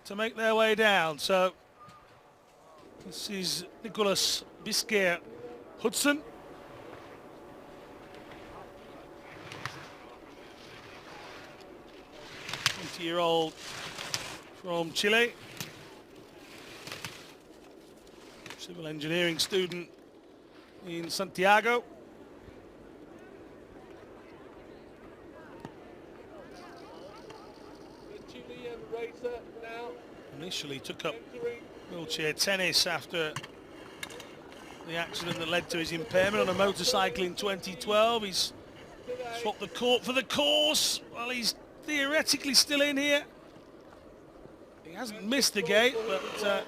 to make their way down. So this is Nicholas Biscay Hudson. Year-old from Chile, civil engineering student in Santiago. The Chilean racer now Initially took up wheelchair tennis after the accident that led to his impairment on a motorcycle in 2012. He's swapped the court for the course. Well, he's theoretically still in here. He hasn't missed the gate, but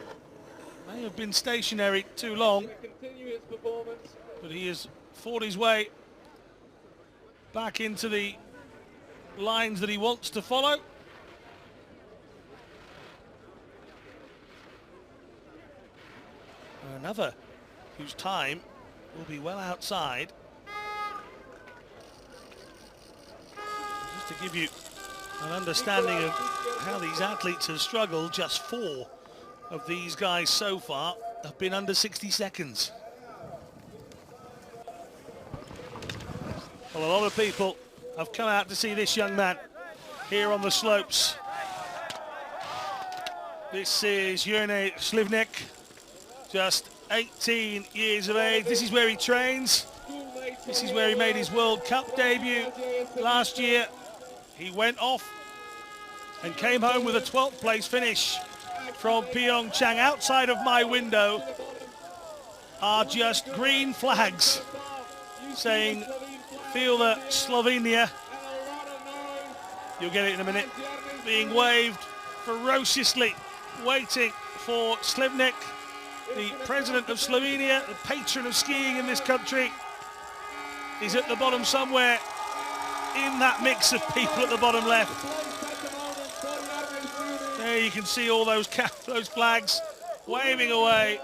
may have been stationary too long. But he has fought his way back into the lines that he wants to follow. Another whose time will be well outside. Just to give you an understanding of how these athletes have struggled, just 4 of these guys so far have been under 60 seconds. Well, a lot of people have come out to see this young man here on the slopes. This is Jurne Slivnik, just 18 years of age. This is where he trains. This is where he made his World Cup debut last year. He went off and came home with a 12th place finish from Pyeongchang. Outside of my window are just green flags saying, feel the Slovenia, you'll get it in a minute, being waved ferociously, waiting for Slivnik, the president of Slovenia, the patron of skiing in this country. He's at the bottom somewhere in that mix of people at the bottom left. There you can see all those flags waving away.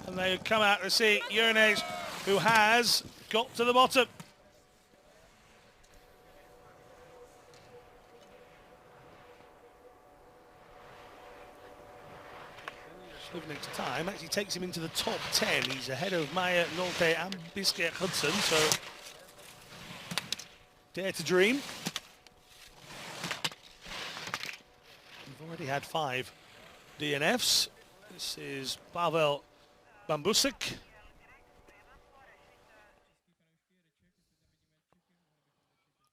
And they come out to see Jurnes, who has got to the bottom. Slivnik's time actually takes him into the top 10. He's ahead of Maya, Nolte and Biscay Hudson, so dare to dream. We've already had 5 DNFs. This is Pavel Bambusik.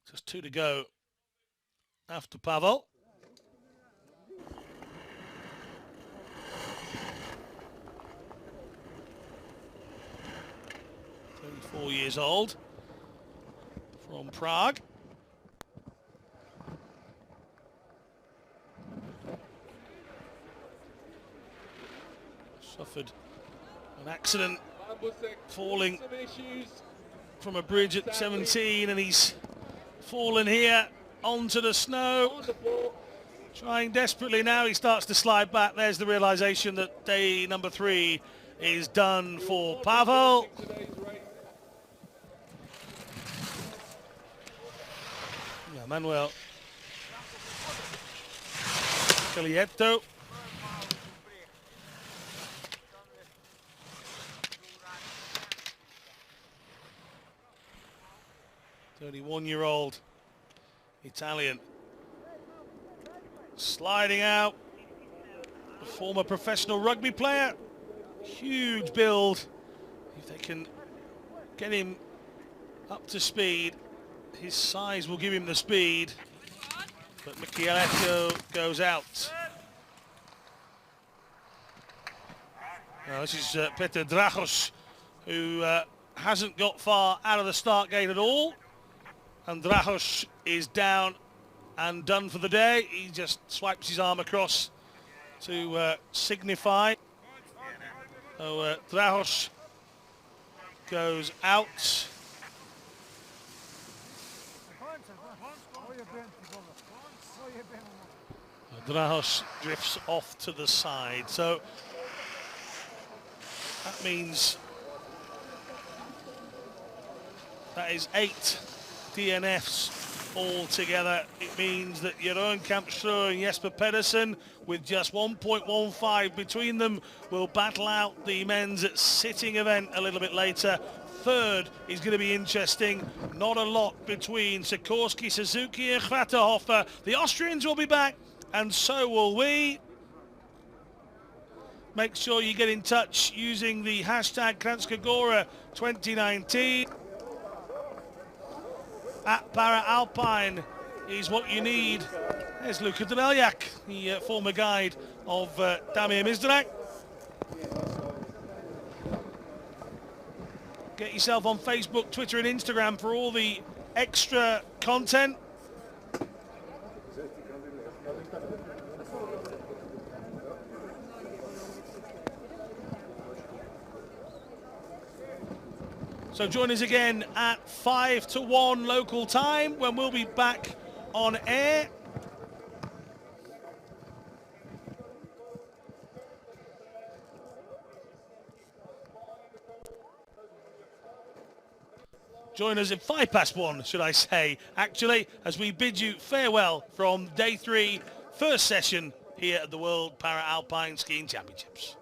Just 2 to go after Pavel. 34 years old from Prague. Suffered an accident falling from a bridge at 17, and he's fallen here onto the snow. Trying desperately now, he starts to slide back. There's the realization that day number 3 is done for Pavel. Yeah, Manuel Calietto. "31-year-old Italian sliding out, a former professional rugby player, huge build. If they can get him up to speed, his size will give him the speed, but Michieletto goes out." Now this is Peter Dragos, who hasn't got far out of the start gate at all, and Dragos is down and done for the day. He just swipes his arm across to signify. So Dragos goes out. Dragos drifts off to the side. So that means that is 8 DNFs altogether. It means that Jeroen Kampstroe and Jesper Pedersen, with just 1.15 between them, will battle out the men's sitting event a little bit later. Third is going to be interesting. Not a lot between Sikorsky, Suzuki and Gratahofer. The Austrians will be back, and so will we. Make sure you get in touch using the hashtag Kranjska Gora 2019. At Para-Alpine is what you need. There's Luka Daneljak, the former guide of Damir Mizrak. Get yourself on Facebook, Twitter and Instagram for all the extra content. So join us again at 5 to 1 local time when we'll be back on air. Join us at 1:05, should I say, actually, as we bid you farewell from day 3, first session here at the World Para-Alpine Skiing Championships.